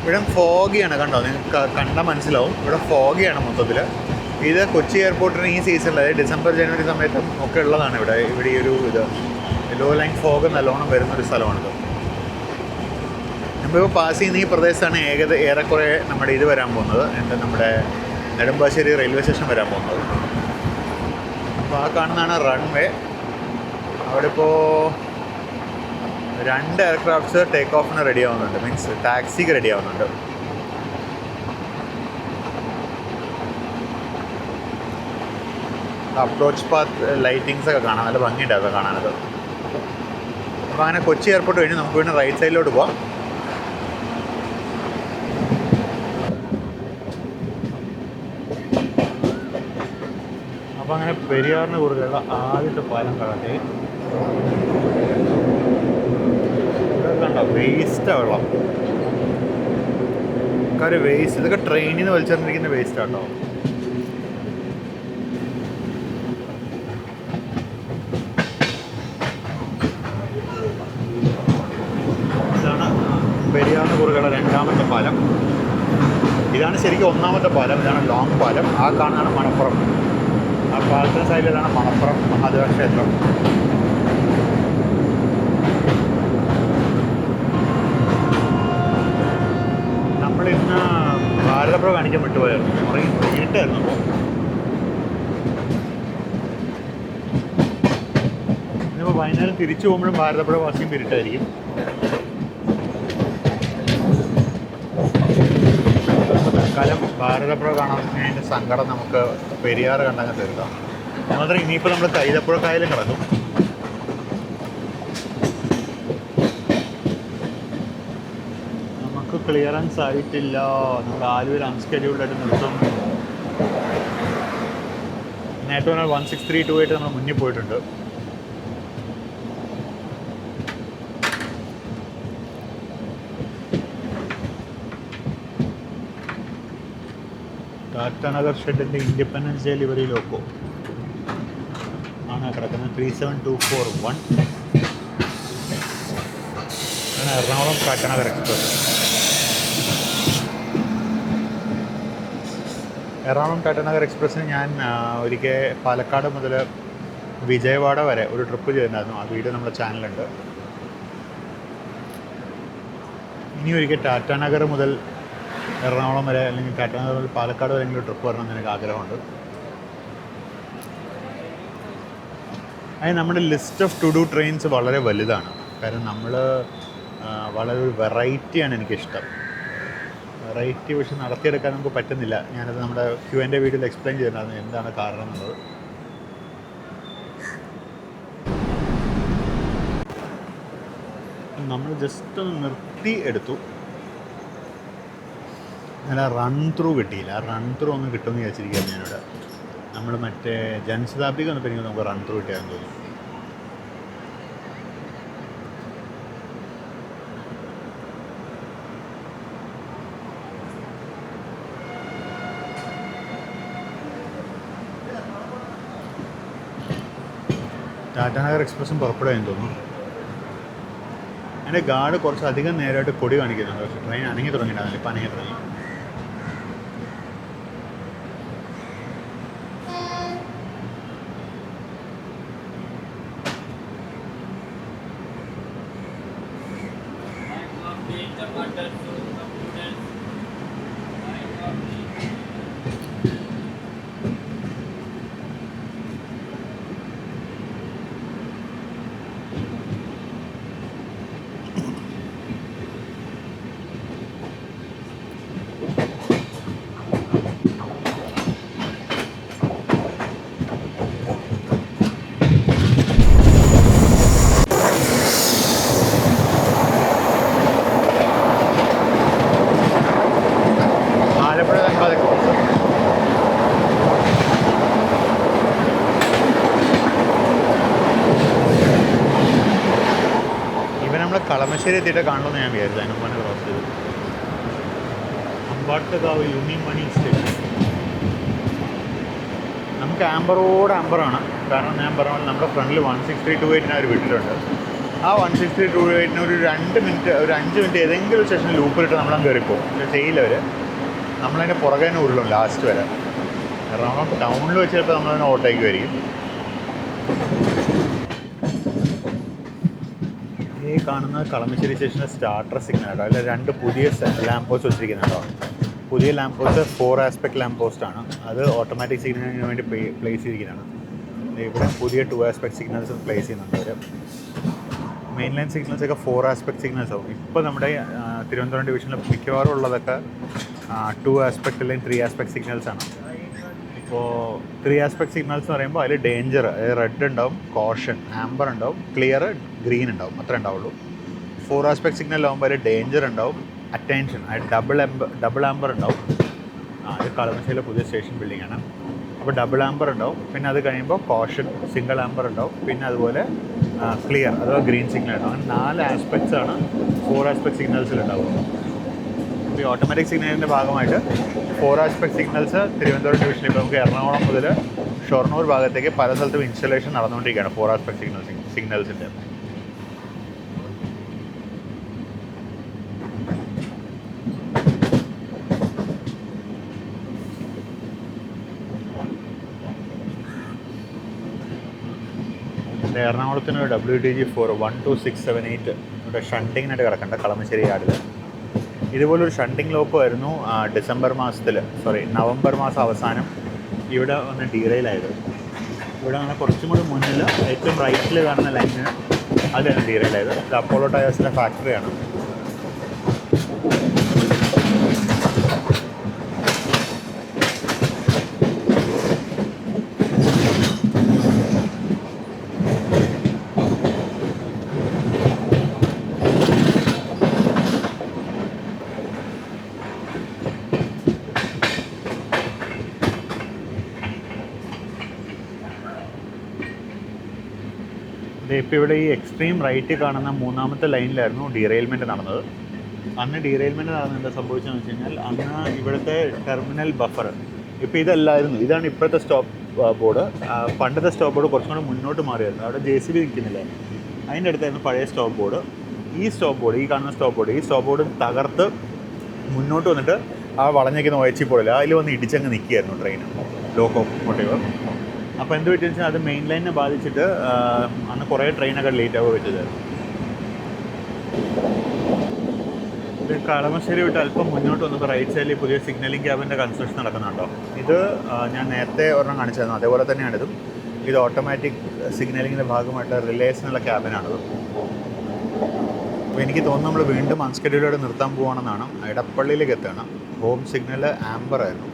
Speaker 1: ഇവിടെ ഫോഗിയാണ് കണ്ടോ, നിങ്ങൾക്ക് കണ്ടാൽ മനസ്സിലാവും. ഇവിടെ ഫോഗിയാണ് മൊത്തത്തിൽ. ഇത് കൊച്ചി എയർപോർട്ടിന് ഈ സീസണിൽ, അതായത് ഡിസംബർ ജനുവരി സമയത്തും ഒക്കെ ഉള്ളതാണ് ഇവിടെ ഈ ഒരു ഇത് ലോ ലൈൻ ഫോഗ് നല്ലോണം വരുന്നൊരു സ്ഥലമാണിത്. നമ്മളിപ്പോൾ പാസ് ചെയ്യുന്ന ഈ പ്രദേശത്താണ് ഏറെക്കുറെ നമ്മുടെ ഇത് വരാൻ പോകുന്നത്, നമ്മുടെ നെടുമ്പാശ്ശേരി റെയിൽവേ സ്റ്റേഷൻ വരാൻ പോകുന്നത്. അപ്പോൾ ആ കാണുന്നതാണ് റൺവേ. അവിടെ ഇപ്പോൾ 2 എയർക്രാഫ്റ്റ്സ് ടേക്ക് ഓഫിന് റെഡി ആവുന്നുണ്ട്, മീൻസ് ടാക്സിക്ക് റെഡി ആവുന്നുണ്ട്. അപ്രോച്ച് പാത്ത് ലൈറ്റിങ്സ് ഒക്കെ കാണാം, നല്ല ഭംഗിയുണ്ടാവും കാണാനത്. അപ്പോൾ അങ്ങനെ കൊച്ചി എയർപോർട്ട് കഴിഞ്ഞ് നമുക്ക് പിന്നെ റൈറ്റ് സൈഡിലോട്ട് പോവാം. അപ്പോൾ അങ്ങനെ പെരിയാറിന് കുറുകെയുള്ള ആദ്യത്തെ പാലം കടത്തി. ഇവിടെ കണ്ടോ വേസ്റ്റാണ് വെള്ളം. കാര്യം വേസ്റ്റ്, ഇതൊക്കെ ട്രെയിനിൽ നിന്ന് വലിച്ചെറിഞ്ഞിരിക്കുന്ന വേസ്റ്റാണ് കേട്ടോ. പാലം. ഇതാണ് ശരിക്കും ഒന്നാമത്തെ പാലം. ഇതാണ് ലോങ് പാലം. ആ കാണുന്നതാണ് മണപ്പുറം. ആ പാലത്തിന് സൈഡിലാണ് മണപ്പുറം മഹാദേവ ക്ഷേത്രം. നമ്മളിന്ന് ഭാരതപ്പുഴ കാണിക്കാൻ വിട്ടുപോയായിരുന്നു. ഇരുട്ടായിരുന്നു. അപ്പോൾ ഇന്നിപ്പോൾ വൈകുന്നേരം തിരിച്ചു പോകുമ്പോഴും ഭാരതപ്പുഴ വാസിയും ഇരുട്ടായിരിക്കും. തൽക്കാലം ഭാരതപ്പുഴ കാണാൻ അതിൻ്റെ സങ്കടം നമുക്ക് പെരിയാറ് കണ്ടങ്ങ് തീർക്കാം. മാത്രം ഇനിയിപ്പോൾ നമ്മൾ കൈതപ്പുഴ കായലും കിടക്കും. നമുക്ക് ക്ലിയറൻസ് ആയിട്ടില്ല. നമ്മൾ ആലുവയിൽ അൺസ്കെഡ്യൂൾഡായിട്ട് നിർത്തും. നേരത്തെ 16328 നമ്മൾ മുന്നിൽ പോയിട്ടുണ്ട്. ടാറ്റാനഗർ ഷെഡിൻ്റെ ഇൻഡിപെൻഡൻസ് ഡേ ലിവറി ലോക്കോ ആണ് കിടക്കുന്നത്. 37241 ആണ് എറണാകുളം ടാറ്റാനഗർ എക്സ്പ്രസ്. എറണാകുളം ടാറ്റാനഗർ എക്സ്പ്രസ്സിന് ഞാൻ ഒരിക്കൽ പാലക്കാട് മുതൽ വിജയവാഡ വരെ ഒരു ട്രിപ്പ് ചെയ്തിട്ടുണ്ടായിരുന്നു. ആ വീഡിയോ നമ്മുടെ ചാനലുണ്ട്. ഇനി ഒരിക്കൽ ടാറ്റാനഗർ മുതൽ എറണാകുളം വരെ അല്ലെങ്കിൽ ടാറ്റാനഗർ മുതൽ പാലക്കാട് വരെയെങ്കിലും ട്രിപ്പ് വരണമെന്ന് എനിക്ക് ആഗ്രഹമുണ്ട്. അതിന് നമ്മുടെ list of two do trains വളരെ വലുതാണ്. കാരണം നമ്മൾ വളരെ ഒരു വെറൈറ്റിയാണ് എനിക്കിഷ്ടം. വെറൈറ്റി പക്ഷെ നടത്തിയെടുക്കാൻ നമുക്ക് പറ്റുന്നില്ല. ഞാനത് നമ്മുടെ Q&A വീഡിയോയിൽ എക്സ്പ്ലെയിൻ ചെയ്തിട്ടുണ്ടായിരുന്നു എന്താണ് കാരണം എന്നുള്ളത്. നമ്മൾ ജസ്റ്റ് ഒന്ന് നിർത്തി എടുത്തു. അങ്ങനെ റൺ ത്രൂ കിട്ടിയില്ല. റൺ ത്രൂ ഒന്നും കിട്ടുമെന്ന് വിചാരിച്ചിരിക്കുകയാണ് ഞാനിവിടെ. നമ്മൾ മറ്റേ ജനശതാബ്ദിക്ക് വന്നപ്പോൾ എനിക്ക് നമുക്ക് റൺ ത്രൂ കിട്ടിയാന്ന് തോന്നുന്നു. ടാറ്റാനഗർ എക്സ്പ്രസ്സും പുറപ്പെടുകയെന്ന് തോന്നുന്നു. എൻ്റെ ഗാർഡ് കുറച്ചധികം നേരമായിട്ട് കൊടി കാണിക്കുന്നുണ്ട്. പക്ഷേ ട്രെയിൻ അനങ്ങി തുടങ്ങിയിട്ടുണ്ടാവില്ല. ഇപ്പം അനങ്ങി തുടങ്ങി. കളമശ്ശേരി എത്തിയിട്ട് കാണണമെന്ന് ഞാൻ വിചാരിച്ചു. അതിന് മുമ്പ് ക്രോസ് ചെയ്തു. Ambattukavu Unimoni station. നമുക്ക് ആംബറോട് ആംബറാണ്. കാരണം ഞാൻ പറഞ്ഞ പോലെ നമ്മുടെ ഫ്രണ്ടിൽ 16328 അവർ വിട്ടിട്ടുണ്ട്. ആ 16328 ഒരു 2 മിനിറ്റ് ഒരു 5 മിനിറ്റ് ഏതെങ്കിലും സ്റ്റേഷനിൽ ലൂപ്പിലിട്ട് നമ്മളങ്ങ് കയറിപ്പോകും. പക്ഷേ ചെയ്യില്ല അവർ. നമ്മളതിൻ്റെ പുറകെ തന്നെ ഉള്ളൂ ലാസ്റ്റ് വരെ. എറണാകുളം ടൗണിൽ വെച്ച് ചിലപ്പോൾ നമ്മളതിനെ ഓട്ടയ്ക്കുമായിരിക്കും. ഈ കാണുന്ന കളമശ്ശേരി സ്റ്റേഷൻ്റെ സ്റ്റാർട്ടർ സിഗ്നൽ കേട്ടോ. അതിൽ 2 പുതിയ ലാമ്പ് പോസ്റ്റ് വെച്ചിരിക്കുന്നുണ്ടോ. പുതിയ ലാമ്പ് പോസ്റ്റ് 4 ആസ്പെക്ട് ലാമ്പ് പോസ്റ്റാണ്. അത് ഓട്ടോമാറ്റിക് സിഗ്നലിന് വേണ്ടി പ്ലേസ് ചെയ്തിരിക്കുന്നതാണ്. ഇവിടെ പുതിയ 2 ആസ്പെക്ട് സിഗ്നൽസ് പ്ലേസ് ചെയ്യുന്നുണ്ട് അവർ. മെയിൻ ലൈൻ സിഗ്നൽസൊക്കെ 4 ആസ്പെക്ട് സിഗ്നൽസ് ആവും. ഇപ്പോൾ നമ്മുടെ തിരുവനന്തപുരം ഡിവിഷനിൽ മിക്കവാറും ഉള്ളതൊക്കെ 2 ആസ്പെക്ട് അല്ലെങ്കിൽ 3 ആസ്പെക്ട് സിഗ്നൽസാണ്. ഇപ്പോൾ 3 ആസ്പെക്ട് സിഗ്നൽസ് എന്ന് പറയുമ്പോൾ അതിൽ ഡേഞ്ചർ, റെഡ് ഉണ്ടാവും, കോഷൻ, ആംബർ ഉണ്ടാവും, ക്ലിയർ, ഗ്രീൻ ഉണ്ടാവും. അത്ര ഉണ്ടാവുള്ളൂ. 4 ആസ്പെക്ട് സിഗ്നലാകുമ്പോൾ അതിൽ ഡേഞ്ചർ ഉണ്ടാവും, അറ്റൻഷൻ, അത് ഡബിൾ ആംബർ ഉണ്ടാവും. അത് കളമശ്ശേരിയിലെ പുതിയ സ്റ്റേഷൻ ബിൽഡിംഗ് ആണ്. അപ്പോൾ ഡബിൾ ആംബർ ഉണ്ടാവും. പിന്നെ അത് കഴിയുമ്പോൾ കോഷൻ, സിംഗിൾ ആംബർ ഉണ്ടാവും. പിന്നെ അതുപോലെ ക്ലിയർ അഥവാ ഗ്രീൻ സിഗ്നൽ ഉണ്ടാവും. അങ്ങനെ 4 ആസ്പെക്ട്സ് ആണ് 4 ആസ്പെക്ട് സിഗ്നൽസിൽ ഉണ്ടാവുക. അപ്പോൾ ഈ ഓട്ടോമാറ്റിക് സിഗ്നലിൻ്റെ ഭാഗമായിട്ട് 4 ആസ്പെക്ട് സിഗ്നൽസ് തിരുവനന്തപുരം ഡിവിഷനിൽ ഇപ്പോൾ നമുക്ക് എറണാകുളം മുതൽ ഷൊർണൂർ ഭാഗത്തേക്ക് പല സ്ഥലത്തും ഇൻസ്റ്റലേഷൻ നടന്നുകൊണ്ടിരിക്കുകയാണ് 4 ആസ്പെക്ട് സിഗ്നൽസിൻ്റെ. എറണാകുളത്തിന് WTG4 12678 ഇവിടെ ഷണ്ടിങ്ങിനായിട്ട് കിടക്കേണ്ട കളമശ്ശേരി യാർഡിൽ. ഇതുപോലൊരു ഷണ്ടിങ് ലോക്കുമായിരുന്നു നവംബർ മാസം അവസാനം ഇവിടെ വന്ന് ഡീറെയിലായത്. ഇവിടെ അങ്ങനെ കുറച്ചും കൂടി മുന്നിൽ ഏറ്റവും റൈറ്റിൽ കാണുന്ന ലൈനിന് അതിലാണ് ഡീറെയിലായത്. ഇത് അപ്പോളോ ടയേഴ്സിൻ്റെ ഫാക്ടറിയാണ്. ഇപ്പോൾ ഇവിടെ ഈ എക്സ്ട്രീം റൈറ്റ് കാണുന്ന മൂന്നാമത്തെ ലൈനിലായിരുന്നു ഡീറെയിൽമെൻറ്റ് നടന്നത്. അന്ന് ഡീറെയിൽമെൻറ്റ് നടന്നത് എന്താ സംഭവിച്ചതെന്ന് വെച്ച് കഴിഞ്ഞാൽ, അന്ന് ഇവിടുത്തെ ടെർമിനൽ ബഫർ ഇപ്പോൾ ഇതല്ലായിരുന്നു. ഇതാണ് ഇപ്പോഴത്തെ സ്റ്റോപ്പ് ബോർഡ്. പണ്ടത്തെ സ്റ്റോപ്പ് ബോർഡ് കുറച്ചും കൂടെ മുന്നോട്ട് മാറിയായിരുന്നു. അവിടെ JCB നിൽക്കുന്നില്ല, അതിൻ്റെ അടുത്തായിരുന്നു പഴയ സ്റ്റോപ്പ് ബോർഡ്. ഈ കാണുന്ന സ്റ്റോപ്പ് ബോർഡ് തകർത്ത് മുന്നോട്ട് വന്നിട്ട് ആ വളഞ്ഞേക്കുന്ന OHC പോളില്ല അതിൽ വന്ന് ഇടിച്ചങ്ങ് നിൽക്കുകയായിരുന്നു ട്രെയിൻ, ലോക്കോമോട്ടീവ്. അപ്പോൾ എന്ത് പറ്റിയെന്ന് വെച്ചാൽ അത് മെയിൻ ലൈനിനെ ബാധിച്ചിട്ട് അന്ന് കുറേ ട്രെയിനൊക്കെ ലേറ്റ് ആവുക വെച്ചതായിരുന്നു. ഇത് കളമശ്ശേരി വിട്ട് അല്പം മുന്നോട്ട് വന്നപ്പോൾ റൈറ്റ് സൈഡിൽ പുതിയ സിഗ്നലിംഗ് ക്യാബിൻ്റെ കൺസ്ട്രക്ഷൻ നടക്കുന്നുണ്ടോ. ഇത് ഞാൻ നേരത്തെ ഒരെണ്ണം കാണിച്ചായിരുന്നു, അതേപോലെ തന്നെയാണിത്. ഇത് ഓട്ടോമാറ്റിക് സിഗ്നലിങ്ങിൻ്റെ ഭാഗമായിട്ട് റിലേസിനുള്ള ക്യാബിനാണിത്. അപ്പോൾ എനിക്ക് തോന്നുന്നു നമ്മൾ വീണ്ടും അൺസ്കെഡ്യൂളോടെ നിർത്താൻ പോകണമെന്നാണ്. എടപ്പള്ളിയിലേക്ക് എത്തുകയാണ്. ഹോം സിഗ്നൽ ആംബർ ആയിരുന്നു.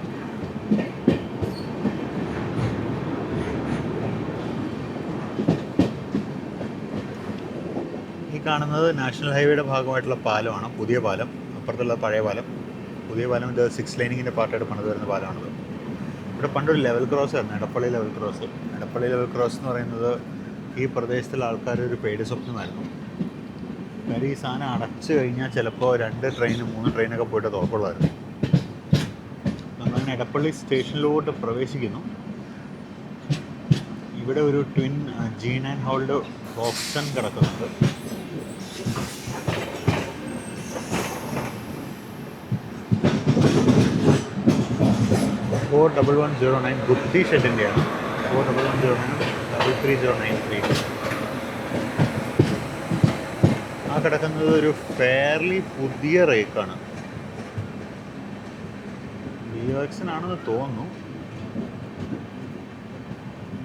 Speaker 1: കാണുന്നത് നാഷണൽ ഹൈവേയുടെ ഭാഗമായിട്ടുള്ള പാലമാണ്, പുതിയ പാലം. അപ്പുറത്തുള്ള പഴയ പാലം. പുതിയ പാലം ഇത് 6 ലൈനിങ്ങിൻ്റെ പാർട്ടായിട്ട് പണിത് വരുന്ന പാലമാണത്. ഇവിടെ പണ്ടൊരു ലെവൽ ക്രോസ് ആയിരുന്നു, Edappally level cross. Edappally level cross എന്ന് പറയുന്നത് ഈ പ്രദേശത്തുള്ള ആൾക്കാരൊരു പേടി സ്വപ്നമായിരുന്നു. കാര്യം ഈ സാധനം അടച്ചു കഴിഞ്ഞാൽ ചിലപ്പോൾ 2 ട്രെയിൻ 3 ട്രെയിനൊക്കെ പോയിട്ട് തുറക്കുള്ളായിരുന്നു. നമ്മളങ്ങനെ എടപ്പള്ളി സ്റ്റേഷനിലോട്ട് പ്രവേശിക്കുന്നു. ഇവിടെ ഒരു ട്വിൻ G9 ഹോൾഡ് ഓപ്ഷൻ കിടക്കുന്നുണ്ട്. ഫോർ 1109 ബുദ്ധി ഷെഡിൻ്റെയാണ്. 4110 33093. ആ കിടക്കുന്നത് ഒരു ഫെയർലി പുതിയ റേക്കാണ്. BOXനാണെന്ന് തോന്നുന്നു.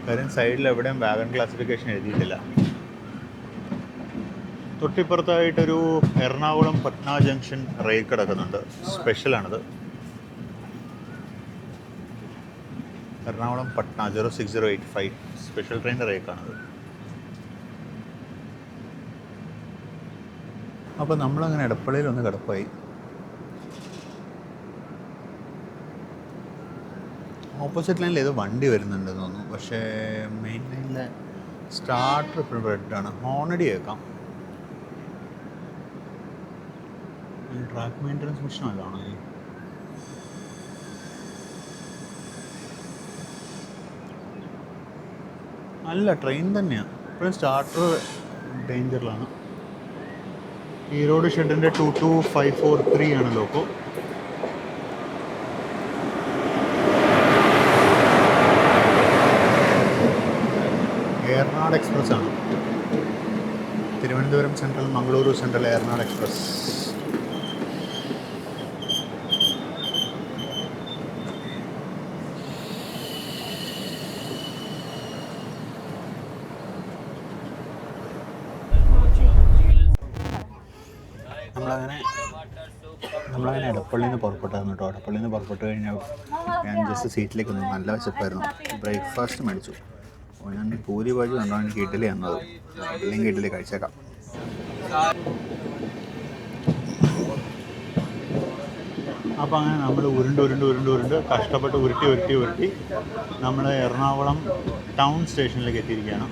Speaker 1: കാര്യം സൈഡിൽ എവിടെയും വാഗൺ ക്ലാസിഫിക്കേഷൻ എഴുതിയിട്ടില്ല. തൊട്ടിപ്പുറത്തായിട്ടൊരു എറണാകുളം പട്ന ജംഗ്ഷൻ റേക്ക് കിടക്കുന്നുണ്ട്. സ്പെഷ്യലാണിത്. എറണാകുളം പട്ന 06085 സ്പെഷ്യൽ ട്രെയിൻ റേക്കാണിത്. അപ്പോൾ നമ്മളങ്ങനെ എടപ്പള്ളിയിൽ ഒന്ന് കിടപ്പായി. ഓപ്പോസിറ്റ് ലൈനിൽ ഏതോ വണ്ടി വരുന്നുണ്ടെന്ന് തോന്നുന്നു. പക്ഷേ മെയിൻ ലൈനിലെ സ്റ്റാർട്ടർ ഇപ്പോഴും റെഡാണ്. ഹോണടി കേൾക്കാം. ട്രാക്ക് മെയിൻ്റനൻസ് മിഷൻ അല്ലാണോ ഈ? അല്ല, ട്രെയിൻ തന്നെയാണ്. ഇപ്പോഴും സ്റ്റാർട്ടർ ഡേഞ്ചറിലാണ്. ഈറോഡ് ഷെഡിൻ്റെ 22543 ആണ് ലോക്കോ. ഏർനാട് എക്സ്പ്രസ് ആണ്. Thiruvananthapuram central, Mangaluru central Ernad express. നമ്മളങ്ങനെ എടപ്പള്ളിയിൽ നിന്ന് പുറപ്പെട്ടായിരുന്നു കേട്ടോ. എടപ്പള്ളിയിൽ നിന്ന് പുറപ്പെട്ട് കഴിഞ്ഞാൽ ഞാൻ ജസ്റ്റ് സീറ്റിലേക്ക് നിന്ന് നല്ല വിശപ്പായിരുന്നു. ബ്രേക്ക്ഫാസ്റ്റ് മേടിച്ചു. അപ്പോൾ ഞാൻ പൂരി ഭാജി കണ്ടാണ് എനിക്ക് ഇഡ്ഡലി തന്നത്. ഇല്ലെങ്കിൽ ഇഡ്ഡലി കഴിച്ചേക്കാം. അപ്പോൾ അങ്ങനെ നമ്മൾ ഉരുണ്ട് കഷ്ടപ്പെട്ട് ഉരുട്ടി നമ്മൾ എറണാകുളം ടൗൺ സ്റ്റേഷനിലേക്ക് എത്തിയിരിക്കുകയാണ്.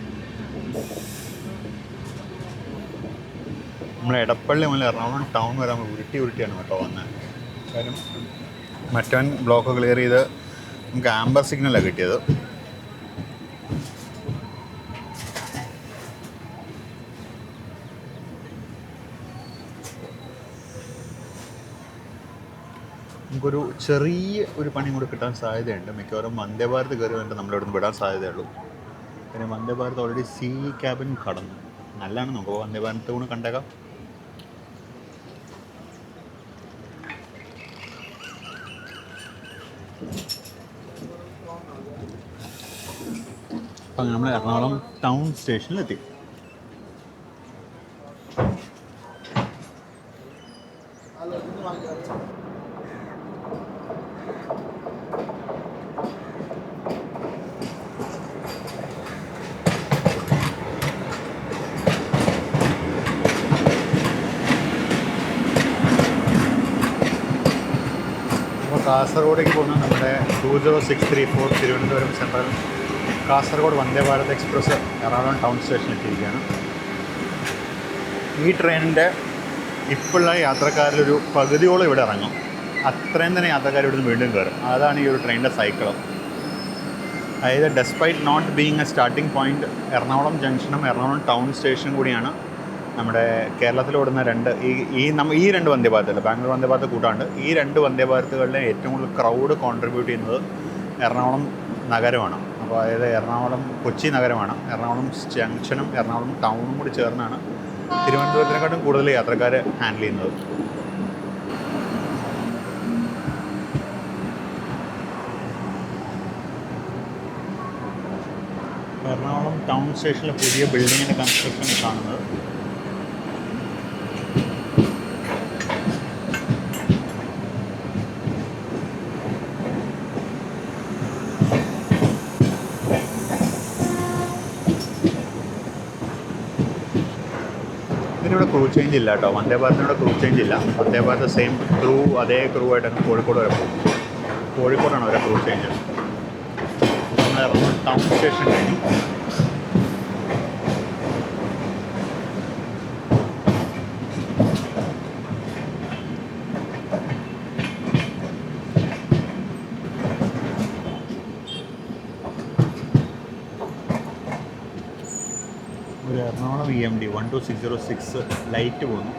Speaker 1: നമ്മൾ എടപ്പള്ളി മുതൽ എറണാകുളം ടൗൺ വരെ നമ്മൾ ഉരുട്ടിയാണ് കേട്ടോ വന്നത്. കാര്യം മറ്റവൻ ബ്ലോക്ക് ക്ലിയർ ചെയ്ത് നമുക്ക് ആംബർ സിഗ്നലാണ് കിട്ടിയത്. നമുക്കൊരു ചെറിയ ഒരു പണി കൂടി കിട്ടാൻ സാധ്യതയുണ്ട്. മിക്കവാറും വന്ദേ ഭാരത് കയറി വന്നിട്ട് നമ്മളിവിടെ നിന്ന് വിടാൻ സാധ്യതയുള്ളൂ. പിന്നെ Vande Bharat already see cabin കടന്നു. നല്ലതാണ്, നമുക്ക് വന്ദേ ഭാരത് കൂടെ കണ്ടേക്കാം. അപ്പം നമ്മൾ എറണാകുളം ടൗൺ സ്റ്റേഷനിലെത്തി. കാസർഗോഡേക്ക് പോകുന്ന നമ്മുടെ 20634 Thiruvananthapuram central Kasaragod Vande Bharat express Ernakulam town സ്റ്റേഷനിൽ എത്തിയിരിക്കുകയാണ്. ഈ ട്രെയിനിൻ്റെ ഇപ്പോഴുള്ള യാത്രക്കാരിലൊരു പകുതിയോളം ഇവിടെ ഇറങ്ങും. അത്രയും തന്നെ യാത്രക്കാർ ഇവിടുന്ന് വീണ്ടും കയറും. അതാണ് ഈ ഒരു ട്രെയിനിൻ്റെ സൈക്കിൾ. അതായത് despite not being a starting point, Ernakulam ജംഗ്ഷനും എറണാകുളം ടൗൺ സ്റ്റേഷനും കൂടിയാണ് നമ്മുടെ കേരളത്തിലോടുന്ന ഈ രണ്ട് വന്ദേ ഭാരതല്ല, ബാംഗ്ലൂർ വന്ദേ ഭാരത് കൂട്ടാണ്ട് ഈ രണ്ട് വന്ദേ ഭാരതുകളിലെ ഏറ്റവും കൂടുതൽ ക്രൗഡ് കോൺട്രിബ്യൂട്ട് ചെയ്യുന്നത് എറണാകുളം നഗരമാണ്. അപ്പോൾ അതായത് എറണാകുളം കൊച്ചി നഗരമാണ്. എറണാകുളം ജംഗ്ഷനും എറണാകുളം ടൗണും കൂടി ചേർന്നാണ് തിരുവനന്തപുരത്തിനെക്കാട്ടും കൂടുതൽ യാത്രക്കാർ ഹാൻഡിൽ ചെയ്യുന്നത്. എറണാകുളം ടൗൺ സ്റ്റേഷനിലെ പുതിയ ബിൽഡിങ്ങിൻ്റെ കൺസ്ട്രക്ഷൻ കാണുന്നത്. ഇതിനിവിടെ ക്രൂ ചേഞ്ച് ഇല്ല കേട്ടോ. വന്ദേ ഭാരതിനിവിടെ ക്രൂ ചേഞ്ച് ഇല്ല. വന്ദേ ഭാരത് സെയിം ക്രൂ, അതേ ക്രൂ ആയിട്ടാണ് കോഴിക്കോട് വരെ പോകും. കോഴിക്കോടാണ് അവരെ ക്രൂ ചേഞ്ച്. നമ്മൾ എറണാകുളം ടൗൺ സ്റ്റേഷൻ കഴിഞ്ഞു. ഒരു എറണാകുളം EMD 12606 ലൈറ്റ് പോകുന്നു.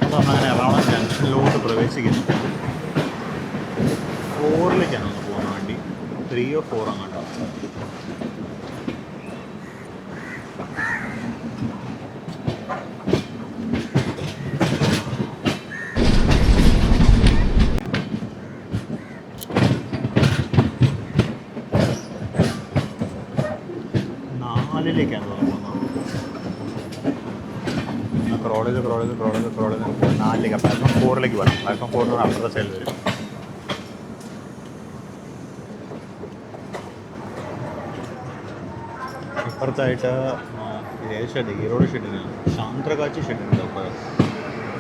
Speaker 1: അപ്പോൾ നമ്മളങ്ങനെ എറണാകുളം ജംഗ്ഷനിലോട്ട് പ്രവേശിക്കുന്നു. 4ലേക്കാണ് ഒന്ന് പോകുന്ന വണ്ടി. 3 or 4 അങ്ങോട്ടോ. ലേക്കാണ് പോകുന്നത്. ക്രോളേജ് 4ലേക്ക്, പ്ലാറ്റ്ഫോം 4ലേക്ക് വരണം. പ്ലാറ്റ്ഫോം 4 അപ്പുറത്തെ സൈഡിൽ വരും. ഇപ്പുറത്തായിട്ട് ഏത് ഷെഡ്, ഈറോഡ് ഷെഡിന് സാന്ത്രകാച്ചി ഷെഡുണ്ട്. അപ്പോൾ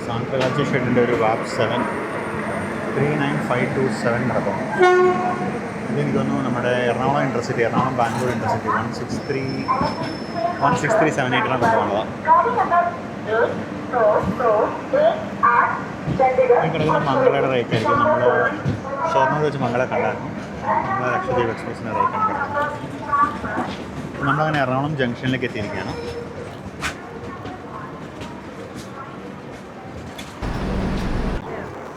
Speaker 1: സാന്ത്രകാച്ചി ഷെഡിൻ്റെ ഒരു വാപ്പ് 7 39527 നടക്കും. ഇതെനിക്ക് തോന്നുന്നു നമ്മുടെ എറണാകുളം ഇൻ്റർസിറ്റി, എറണാകുളം ബാംഗ്ലൂർ ഇൻ്റർസിറ്റി 16378 കൊണ്ടുപോകുന്നതാണ്. ഈ കിടക്കുന്ന മംഗളയുടെ റേറ്റ് ആയിരിക്കും. നമ്മൾ ഷൊർണൂർ വെച്ച് മംഗള കണ്ടായിരുന്നു. നമ്മൾ ലക്ഷദ്വീപ് എക്സ്പ്രസിൻ്റെ റേറ്റാണ് കിടക്കുന്നത്. നമ്മളങ്ങനെ എറണാകുളം ജംഗ്ഷനിലേക്ക് എത്തിയിരിക്കുകയാണ്.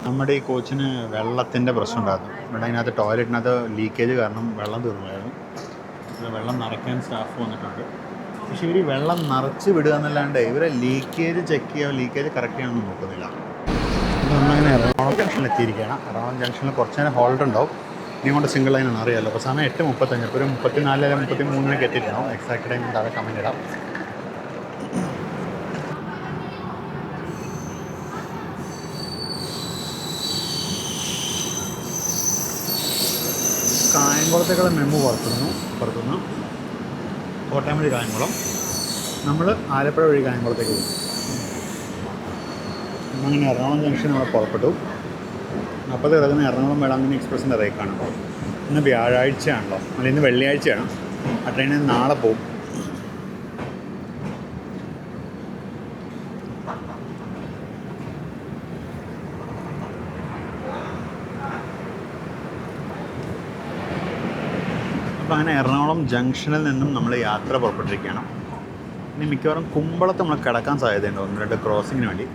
Speaker 1: നമ്മുടെ ഈ കോച്ചിന് വെള്ളത്തിൻ്റെ പ്രശ്നം ഉണ്ടായിരുന്നു. ഇവിടെ അതിനകത്ത് ടോയ്ലറ്റിനകത്ത് ലീക്കേജ് കാരണം വെള്ളം തീർന്നായിരുന്നു. വെള്ളം നിറയ്ക്കാൻ സ്റ്റാഫ് വന്നിട്ടുണ്ട്. പക്ഷേ ഇവർ വെള്ളം നിറച്ച് വിടുക എന്നല്ലാണ്ട് ഇവരെ ലീക്കേജ് ചെക്ക് ചെയ്യുക, ലീക്കേജ് കറക്റ്റ് ചെയ്യാനൊന്നും നോക്കുന്നില്ല. നമ്മളങ്ങനെ എറണാകുളം ജംഗ്ഷനിൽ എത്തിയിരിക്കുകയാണ്. എറണാകുളം ജംഗ്ഷനിൽ കുറച്ച് നേരം ഹോൾഡ് ഉണ്ടാവും. ഇനി കൊണ്ട് സിംഗിൾ ലൈനാണ് അറിയാമല്ലോ. അപ്പോൾ സമയം 8:35, ഇപ്പോൾ ഒരു 34 അല്ലെങ്കിൽ 33 എത്തിയിട്ടുണ്ടാവും. എക്സാക്ട് ടൈം താഴെ കമൻറ്റ് ഇടാം. കായംകുളത്തേക്കുള്ള മെമ്മു പുറത്തുനിന്ന് കോട്ടയം വഴി കായംകുളം, നമ്മൾ ആലപ്പുഴ വഴി കായംകുളത്തേക്ക് പോകും. അങ്ങനെ എറണാകുളം ജംഗ്ഷൻ നമ്മൾ പുറപ്പെട്ടു. അപ്പോൾ കിടക്കുന്ന എറണാകുളം വേളാങ്കണ്ണി എക്സ്പ്രസിൻ്റെ റേക്കാണ്. ഇന്ന് വ്യാഴാഴ്ചയാണല്ലോ, അല്ലെങ്കിൽ ഇന്ന് വെള്ളിയാഴ്ചയാണ്. ആ ട്രെയിനിൽ നാളെ പോകും. അപ്പോൾ അങ്ങനെ എറണാകുളം ജംഗ്ഷനിൽ നിന്നും നമ്മൾ യാത്ര പുറപ്പെട്ടിരിക്കുകയാണ്. ഇനി മിക്കവാറും കുമ്പളത്ത് നമ്മൾ കിടക്കാൻ സാധ്യതയുണ്ട് 1-2 ക്രോസിങ്ങിന് വേണ്ടി.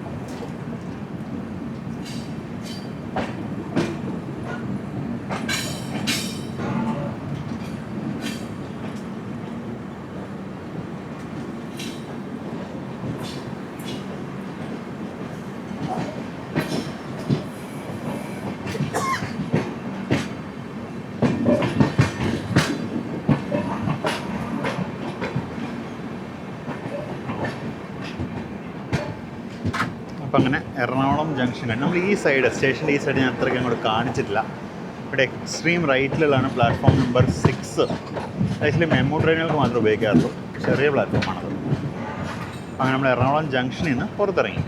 Speaker 1: അപ്പോൾ അങ്ങനെ എറണാകുളം ജംഗ്ഷൻ കഴിഞ്ഞ് നമ്മൾ ഈ സൈഡ് സ്റ്റേഷൻ്റെ ഈ സൈഡ് ഞാൻ അത്രയ്ക്ക് അങ്ങോട്ട് കാണിച്ചിട്ടില്ല. ഇവിടെ എക്സ്ട്രീം റൈറ്റിലുള്ളതാണ് പ്ലാറ്റ്ഫോം നമ്പർ 6. ആക്ച്വലി മെമു ട്രെയിനുകൾക്ക് മാത്രമേ ഉപയോഗിക്കാറുള്ളൂ. ചെറിയ പ്ലാറ്റ്ഫോമാണത്. അങ്ങനെ നമ്മൾ എറണാകുളം ജംഗ്ഷനിൽ നിന്ന് പുറത്തിറങ്ങി.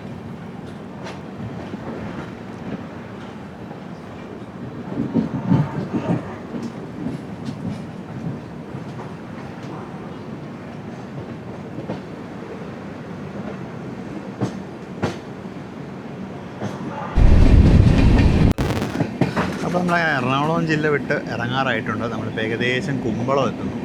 Speaker 1: അപ്പോൾ നമ്മൾ എറണാകുളം ജില്ല വിട്ട് ഇറങ്ങാറായിട്ടുണ്ട്. നമ്മളിപ്പോൾ ഏകദേശം കുമ്പളം എത്തുന്നു.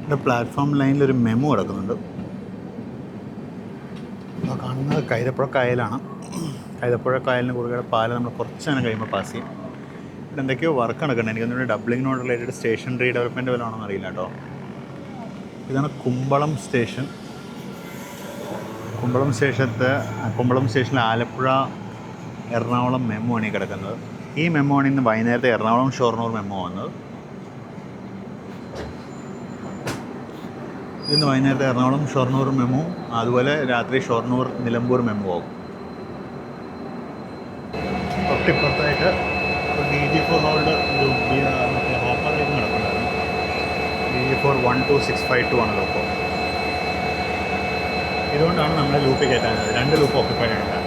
Speaker 1: ഇവിടെ പ്ലാറ്റ്ഫോം ലൈനിലൊരു മെമു കിടക്കുന്നുണ്ട്. അപ്പോൾ കാണുന്നത് കൈതപ്പുഴ കായലാണ്. കൈതപ്പുഴ കായലിന് കുറുകെ പാലം നമ്മൾ കുറച്ച് നേരം കഴിയുമ്പോൾ പാസ് ചെയ്യും. ഇവിടെ എന്തൊക്കെയോ വർക്ക് നടക്കുന്നുണ്ട്. എനിക്കൊന്നും ഡബ്ലിങ്ങിനോട് റിലേറ്റഡ് സ്റ്റേഷൻ റീഡെവലപ്മെൻറ്റ് വല്ലതാണോ അറിയില്ല കേട്ടോ. ഇതാണ് കുമ്പളം സ്റ്റേഷൻ. കുമ്പളം സ്റ്റേഷനിൽ ആലപ്പുഴ എറണാകുളം മെമു ആണ് ഈ കിടക്കുന്നത്. ഈ മെമു ആണ് ഇന്ന് വൈകുന്നേരത്തെ എറണാകുളം ഷൊർണൂർ മെമു വന്നത്. ഇന്ന് വൈകുന്നേരത്തെ എറണാകുളം ഷൊർണൂർ മെമു, അതുപോലെ രാത്രി ഷൊർണൂർ നിലമ്പൂർ മെമു ആവും. തൊട്ടിപ്പുറത്തായിട്ട് DG4 റോഡ് ഒരു മറ്റേ ഹോപ്പർ ലൈൻ നടക്കുന്നുണ്ടായിരുന്നു. DG4 12652 ആണല്ലോ ഇപ്പോൾ. ഇതുകൊണ്ടാണ് നമ്മളെ ലൂപ്പിൽ കയറ്റാനത്. 2 ലൂപ്പ് ഓക്യുപ്പൈഡ് ആണ്.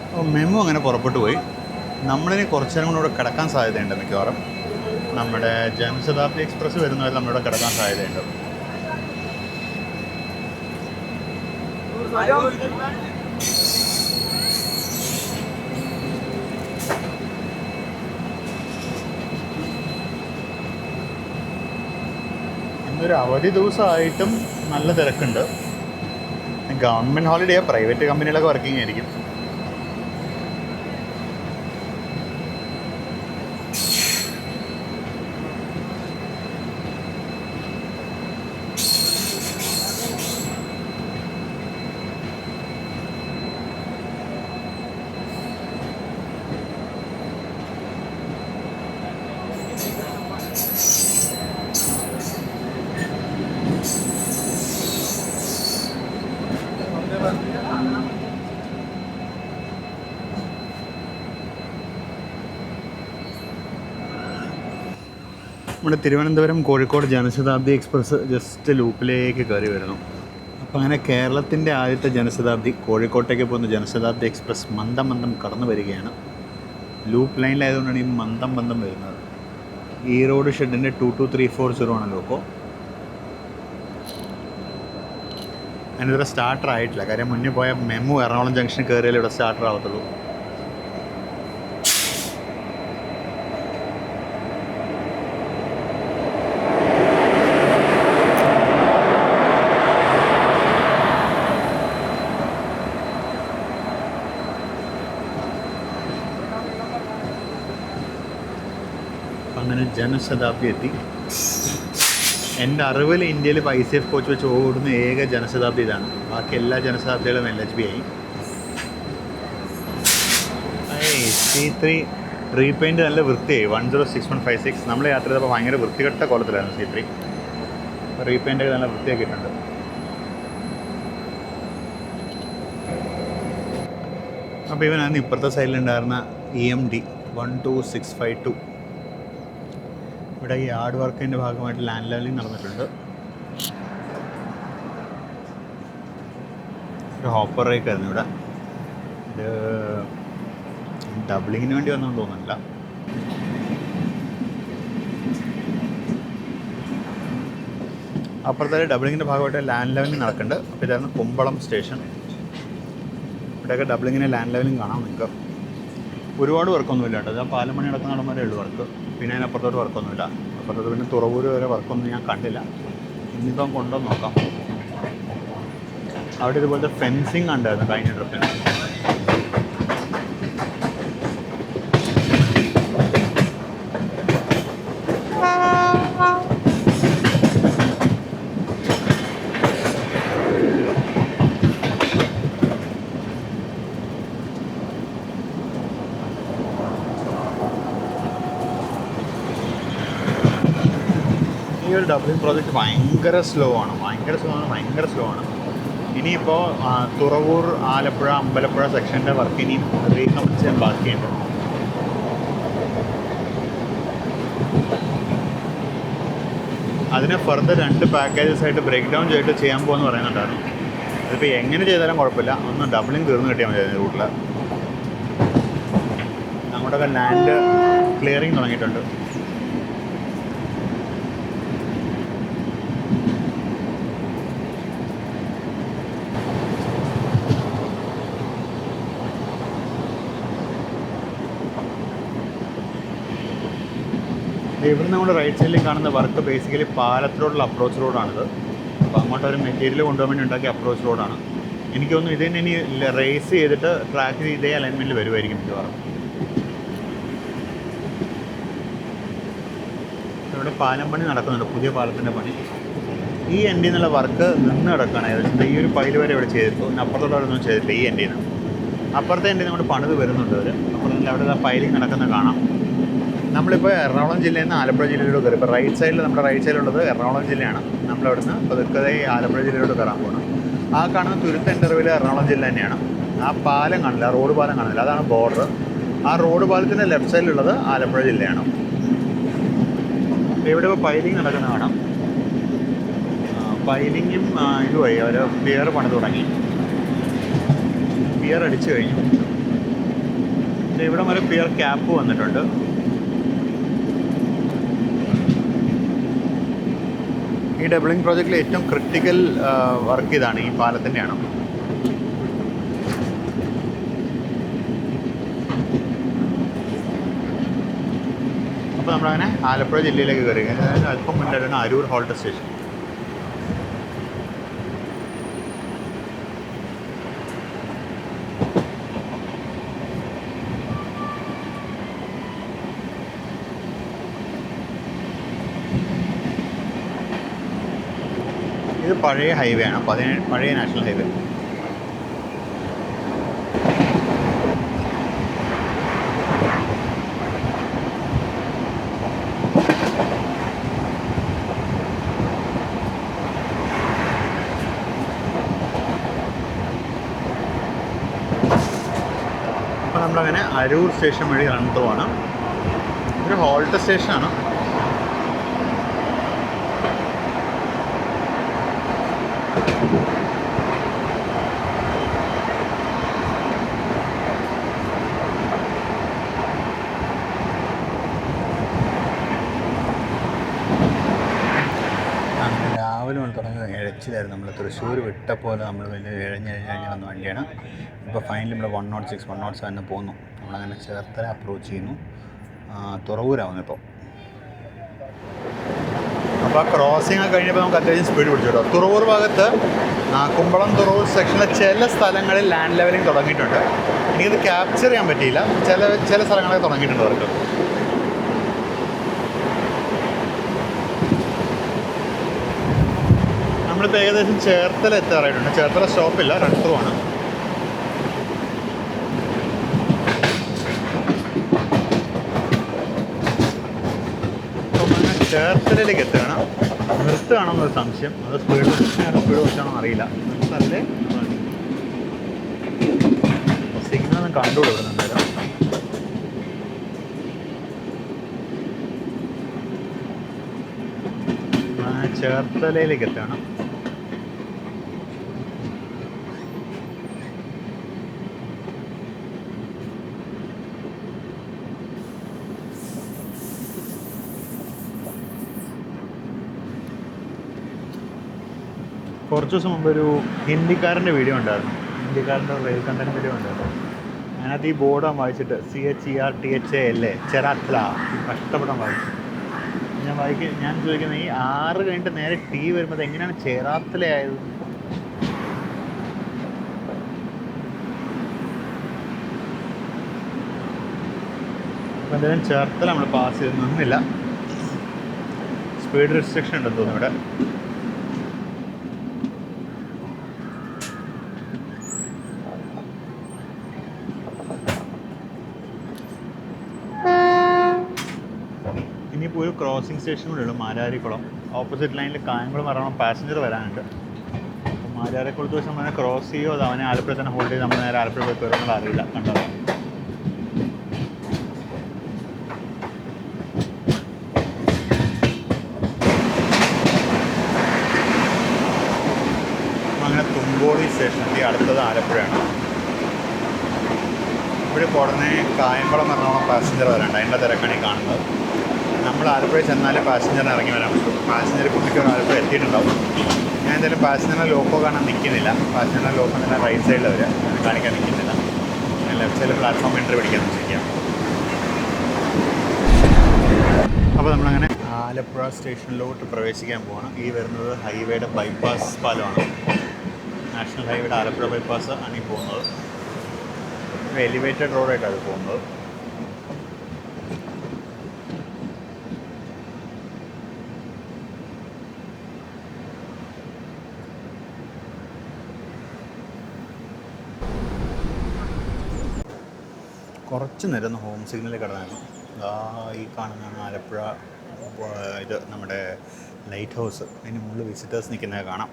Speaker 1: അപ്പോൾ മെമു അങ്ങനെ പുറപ്പെട്ടു പോയി. നമ്മളിനി കുറച്ച് നേരം കൂടെ കിടക്കാൻ സാധ്യതയുണ്ട്. മിക്കവാറും നമ്മുടെ ജനശതാബ്ദി എക്സ്പ്രസ് വരുന്നവരെ നമ്മളിവിടെ കിടക്കാൻ സാധ്യതയുണ്ട്. ഇന്നൊരു അവധി ദിവസമായിട്ടും നല്ല തിരക്കുണ്ട്. ഗവൺമെൻറ് ഹോളിഡേ, പ്രൈവറ്റ് കമ്പനികളൊക്കെ വർക്കിംഗ് ആയിരിക്കും. നമ്മുടെ തിരുവനന്തപുരം കോഴിക്കോട് ജനശതാബ്ദി എക്സ്പ്രസ് ജസ്റ്റ് ലൂപ്പിലേക്ക് കയറി വരുന്നു. അപ്പോൾ അങ്ങനെ കേരളത്തിൻ്റെ ആദ്യത്തെ ജനശതാബ്ദി കോഴിക്കോട്ടേക്ക് പോകുന്ന ജനശതാബ്ദി എക്സ്പ്രസ് മന്ദം മന്ദം കടന്നു വരികയാണ്. ലൂപ്പ് ലൈനിലായതുകൊണ്ടാണ് ഈ മന്ദം മന്ദം വരുന്നത്. ഈ റോഡ് ഷെഡിൻ്റെ 22340 ആണല്ലോ. അപ്പോൾ അതിനിവിടെ സ്റ്റാർട്ടർ ആയിട്ടില്ല. കാര്യം മുന്നേ പോയ മെമു എറണാകുളം ജംഗ്ഷൻ കയറിയാലും ഇവിടെ സ്റ്റാർട്ടർ ആവത്തുള്ളൂ. അങ്ങനെ ജനശതാബ്ദി എത്തി. എൻ്റെ അറിവിൽ ഇന്ത്യയിൽ ICF കോച്ച് വെച്ച് ഓടുന്ന ഏക ജനശതാബ്ദി ഇതാണ്. ബാക്കി എല്ലാ ജനശതാബ്ദികളും LHB ആയി. C3 റീപെയിൻറ്റ് നല്ല വൃത്തിയായി. 106156 നമ്മൾ യാത്ര ചെയ്തപ്പോൾ ഭയങ്കര വൃത്തികെട്ട കോലത്തിലായിരുന്നു C3. റീപെയിൻ്റ് നല്ല വൃത്തിയാക്കിയിട്ടുണ്ട്. അപ്പോൾ ഇവനാണ് ഇപ്പുറത്തെ സൈഡിലുണ്ടായിരുന്ന EMD 12652. ഇവിടെ ഈ യാർഡ് വർക്കിൻ്റെ ഭാഗമായിട്ട് ലാൻഡ് ലെവലിംഗ് നടന്നിട്ടുണ്ട്. ഒരു ഹോപ്പർ റേക്ക് ആയിരുന്നു ഇവിടെ. ഇത് ഡബിളിങ്ങിന് വേണ്ടി വന്നതെന്ന് തോന്നുന്നില്ല. അപ്പുറത്തെ ഡബിളിങ്ങിൻ്റെ ഭാഗമായിട്ട് ലാൻഡ് ലെവലിംഗ് നടക്കുന്നുണ്ട്. അപ്പോൾ ഇതായിരുന്നു കുമ്പളം സ്റ്റേഷൻ. ഇവിടെയൊക്കെ ഡബിളിങ്ങിന് ലാൻഡ് ലെവലിംഗ് കാണാം നിങ്ങൾക്ക്. ഒരുപാട് വർക്കൊന്നുമില്ല കേട്ടോ. ആ പാലമണി അടക്കം നടന്മാരേ ഉള്ളൂ വർക്ക്. പിന്നെ അതിനപ്പുറത്തോട്ട് വർക്കൊന്നുമില്ല. അപ്പുറത്തോട്ട് പിന്നെ തുറവൂർ വരെ വർക്കൊന്നും ഞാൻ കണ്ടില്ല. ഇന്നിപ്പം കൊണ്ടുവന്ന് നോക്കാം. അവിടെ ഇതുപോലത്തെ ഫെൻസിങ് ഉണ്ടായിരുന്നു കഴിഞ്ഞ ട്രിപ്പിന്. ഈ ഒരു ഡബ്ലിംഗ് പ്രോജക്റ്റ് ഭയങ്കര സ്ലോ ആണ്. ഭയങ്കര സ്ലോ ആണ്. ഇനിയിപ്പോൾ തുറവൂർ, ആലപ്പുഴ, അമ്പലപ്പുഴ സെക്ഷൻ്റെ വർക്ക് ഇനിയും റീകംപ്ലീറ്റ് ചെയ്യാൻ ബാക്കിയുണ്ട്. അതിന് ഫർദർ 2 പാക്കേജസ് ആയിട്ട് ബ്രേക്ക് ഡൗൺ ചെയ്തിട്ട് ചെയ്യാൻ പോകുമെന്ന് പറയുന്നുണ്ടായിരുന്നു. അതിപ്പോൾ എങ്ങനെ ചെയ്താലും കുഴപ്പമില്ല, ഒന്ന് ഡബിളിങ് തീർന്ന് കിട്ടിയാൽ മതി അതിന് റൂട്ടിൽ. അങ്ങോട്ടൊക്കെ ലാൻഡ് ക്ലിയറിങ് തുടങ്ങിയിട്ടുണ്ട്. ഇവിടെ നമ്മൾ റൈറ്റ് സൈഡിൽ കാണുന്ന വർക്ക് ബേസിക്കലി പാലത്തിലോട്ടുള്ള അപ്രോച്ച് റോഡാണിത്. അപ്പോൾ അങ്ങോട്ട് ഒരു മെറ്റീരിയൽ കൊണ്ടുപോകാൻ വേണ്ടി ഉണ്ടാക്കിയ അപ്രോച്ച് റോഡാണ്. എനിക്ക് തോന്നുന്നു ഇതിന് ഇനി റേസ് ചെയ്തിട്ട് ട്രാക്കിൽ ഇതേ അലൈൻമെൻറ്റിൽ വരുമായിരിക്കും മിക്കവാറും. ഇവിടെ പാലം പണി നടക്കുന്നുണ്ട്, പുതിയ പാലത്തിൻ്റെ പണി. ഈ എൻഡിൽ നിന്നുള്ള വർക്ക് നിന്ന് കിടക്കുകയാണ്. ഏകദേശം ഈ ഒരു പൈല് വരെ ഇവിടെ ചെയ്തിട്ടു. പിന്നെ അപ്പുറത്തോട്ടൊന്നും ചെയ്തിട്ടില്ല. ഈ എൻഡിൽ നിന്ന് അപ്പുറത്തെ എൻഡിൽ നമ്മൾ പണിത് വരുന്നുണ്ട്. അവർ അപ്പുറത്തിൽ അവിടെ പൈലിങ് നടക്കുന്നത് കാണാം. നമ്മളിപ്പോൾ എറണാകുളം ജില്ലയിൽ നിന്ന് ആലപ്പുഴ ജില്ലയിലോട്ട് കയറി. ഇപ്പോൾ റൈറ്റ് സൈഡിൽ, നമ്മുടെ റൈറ്റ് സൈഡിലുള്ളത് എറണാകുളം ജില്ലയാണ്. നമ്മളവിടെ നിന്ന് പതുക്കെ ആലപ്പുഴ ജില്ലയിലോട്ട് കയറാൻ പോകണം. ആ കാണുന്ന തുരുത്ത് ഇൻ്റർവ്യൂവിൽ എറണാകുളം ജില്ല തന്നെയാണ്. ആ പാലം കാണില്ല, റോഡ് പാലം കാണില്ല, അതാണ് ബോർഡർ. ആ റോഡ് പാലത്തിൻ്റെ ലെഫ്റ്റ് സൈഡിലുള്ളത് ആലപ്പുഴ ജില്ലയാണ്. ഇവിടെ ഇപ്പോൾ പൈലിങ് നടക്കുന്ന കാണാം. പൈലിങ്ങും ഇതുമായി അവർ പിയർ പണി തുടങ്ങി. പിയർ അടിച്ചു കഴിഞ്ഞു. ഇവിടെ വരെ പിയർ ക്യാപ്പ് വന്നിട്ടുണ്ട്. ഈ ഡബിളിംഗ് പ്രോജക്റ്റിലെ ഏറ്റവും ക്രിട്ടിക്കൽ വർക്ക് ഇതാണ്, ഈ പാലത്തിൻ്റെയാണ്. അപ്പോൾ നമ്മളങ്ങനെ ആലപ്പുഴ ജില്ലയിലേക്ക് കയറി. അതായത് അല്പം മുന്നിലാണ് അരൂർ ഹോൾട്ട് സ്റ്റേഷൻ. ഇത് പഴയ ഹൈവേ ആണ്, പഴയ നാഷണൽ ഹൈവേ. അപ്പോൾ നമ്മളങ്ങനെ അരൂർ സ്റ്റേഷൻ വഴി റൺ ത്രൂ ആണ്. ഒരു ഹോൾട്ട് സ്റ്റേഷനാണ്. രാവിലെ കൊണ്ട് തുടങ്ങിയത് ഇഴച്ചിലായിരുന്നു. നമ്മൾ തൃശ്ശൂർ വിട്ടപ്പോലെ നമ്മൾ വലിയ ഇഴഞ്ഞ് വന്ന വണ്ടിയാണ്. ഇപ്പോൾ ഫൈനലി നമ്മൾ 106, 107 പോകുന്നു. നമ്മളങ്ങനെ ചേർത്തല അപ്രോച്ച് ചെയ്യുന്നു. തുറവൂരാവുന്നു ഇപ്പോൾ. അപ്പോൾ ആ ക്രോസിംഗ് ഒക്കെ കഴിഞ്ഞപ്പോൾ നമുക്ക് അത്യാവശ്യം സ്പീഡ് പിടിച്ചു കേട്ടോ. തുറവൂർ ഭാഗത്ത് കുമ്പളം തുറവൂർ സെക്ഷനിലെ ചില സ്ഥലങ്ങളിൽ ലാൻഡ് ലെവലിംഗ് തുടങ്ങിയിട്ടുണ്ട്. എനിക്കത് ക്യാപ്ചർ ചെയ്യാൻ പറ്റിയില്ല. ചില സ്ഥലങ്ങളൊക്കെ തുടങ്ങിയിട്ടുണ്ട് അവർക്ക്. നമ്മളിപ്പോൾ ഏകദേശം ചേർത്തല എത്താറായിട്ടുണ്ട്. ചേർത്തല സ്റ്റോപ്പില്ല, റൺ ത്രൂ ആണ്. ചേർത്തലയിലേക്ക് എത്തുകയാണ്. നിർത്തുകയാണെന്നൊരു സംശയം. അത് സ്പീഡ് വെച്ചാണോ അറിയില്ല. നിർത്തല്ലേ സിഗ്നൽ കണ്ടുകൂടെ ഇവിടെ നിന്നേരം. ചേർത്തലയിലേക്ക് എത്തണം. കുറച്ച് ദിവസം മുമ്പ് ഒരു ഹിന്ദിക്കാരൻ്റെ വീഡിയോ ഉണ്ടായിരുന്നു. ഹിന്ദിക്കാരൻ്റെ റെയിൽ കണ്ടന്റ് വീഡിയോ ഉണ്ടായിരുന്നു. അതിനകത്ത് ഈ ബോർഡ് വായിച്ചിട്ട് CHERTHALA ചെറാത്തല കഷ്ടപ്പെടാൻ വായിച്ചു. ഞാൻ ചോദിക്കുന്നത് ഈ 6 കഴിഞ്ഞിട്ട് നേരെ T വരുമ്പോൾ എങ്ങനെയാണ് ചേറാത്തലയായത്? അപ്പോൾ എന്തായാലും ചേർത്തല നമ്മൾ പാസ് ചെയ്ത് നിന്നില്ല. സ്പീഡ് റെസ്ട്രിക്ഷൻ ഉണ്ടെന്ന് തോന്നുന്നു ഇവിടെ. ഇനിയിപ്പോൾ ഒരു ക്രോസിംഗ് സ്റ്റേഷൻ കൂടെ ഉള്ളൂ, മാരാരിക്കുളം. ഓപ്പോസിറ്റ് ലൈനിൽ കായംകുളം ഇറങ്ങണം, പാസഞ്ചർ വരാനുണ്ട്. അപ്പോൾ മാരാരിക്കുളത്ത് വെച്ച് നമ്മളെ ക്രോസ് ചെയ്യുമോ അത് അവനെ ആലപ്പുഴ തന്നെ ഹോൾഡ് ചെയ്ത് നമ്മൾ നേരെ ആലപ്പുഴ പോയി കയറുമെന്നുള്ള അറിയില്ല. കണ്ടോ അങ്ങനെ തുമ്പോളി സ്റ്റേഷനെത്തി. അടുത്തത് ആലപ്പുഴയാണ്. ഇവിടെ ഇപ്പോൾ ഉടനെ കായംകുളം എറണാകുളം പാസഞ്ചർ വരാനുണ്ട്. അതിൻ്റെ തിരക്കാണ് ഈ കാണുന്നത്. നമ്മൾ ആലപ്പുഴ ചെന്നാലേ പാസഞ്ചറിന് ഇറങ്ങി വരാൻ പറ്റും. പാസഞ്ചർ കുട്ടിക്ക് ആലപ്പുഴ എത്തിയിട്ടുണ്ടാവും. ഞാൻ എന്തായാലും പാസഞ്ചറിനെ ലോക്കോ കാണാൻ നിൽക്കുന്നില്ല. പാസഞ്ചറിനെ ലോക്കോ തന്നെ റൈറ്റ് സൈഡിൽ വരിക, കാണിക്കാൻ നിൽക്കുന്നില്ല. ഞാൻ ലെഫ്റ്റ് സൈഡിൽ പ്ലാറ്റ്ഫോം എൻട്രി പിടിക്കാൻ വെച്ചിരിക്കാം. അപ്പോൾ നമ്മളങ്ങനെ ആലപ്പുഴ സ്റ്റേഷനിലോട്ട് പ്രവേശിക്കാൻ പോവാണ്. ഈ വരുന്നത് ഹൈവേയുടെ ബൈപ്പാസ് പാലമാണ്. നാഷണൽ ഹൈവേയുടെ ആലപ്പുഴ ബൈപ്പാസ് ആണ് ഈ പോകുന്നത്. എലിവേറ്റഡ് റോഡായിട്ടാണ് അത് പോകുന്നത്. കുറച്ച് നേരം ഒന്ന് ഹോം സിഗ്നലിൽ കിടന്നായിരുന്നു. ഈ കാണുന്നതാണ് ആലപ്പുഴ ഇത് നമ്മുടെ ലൈറ്റ് ഹൗസ്. അതിന് മുകളിൽ വിസിറ്റേഴ്സ് നിൽക്കുന്നത് കാണാം.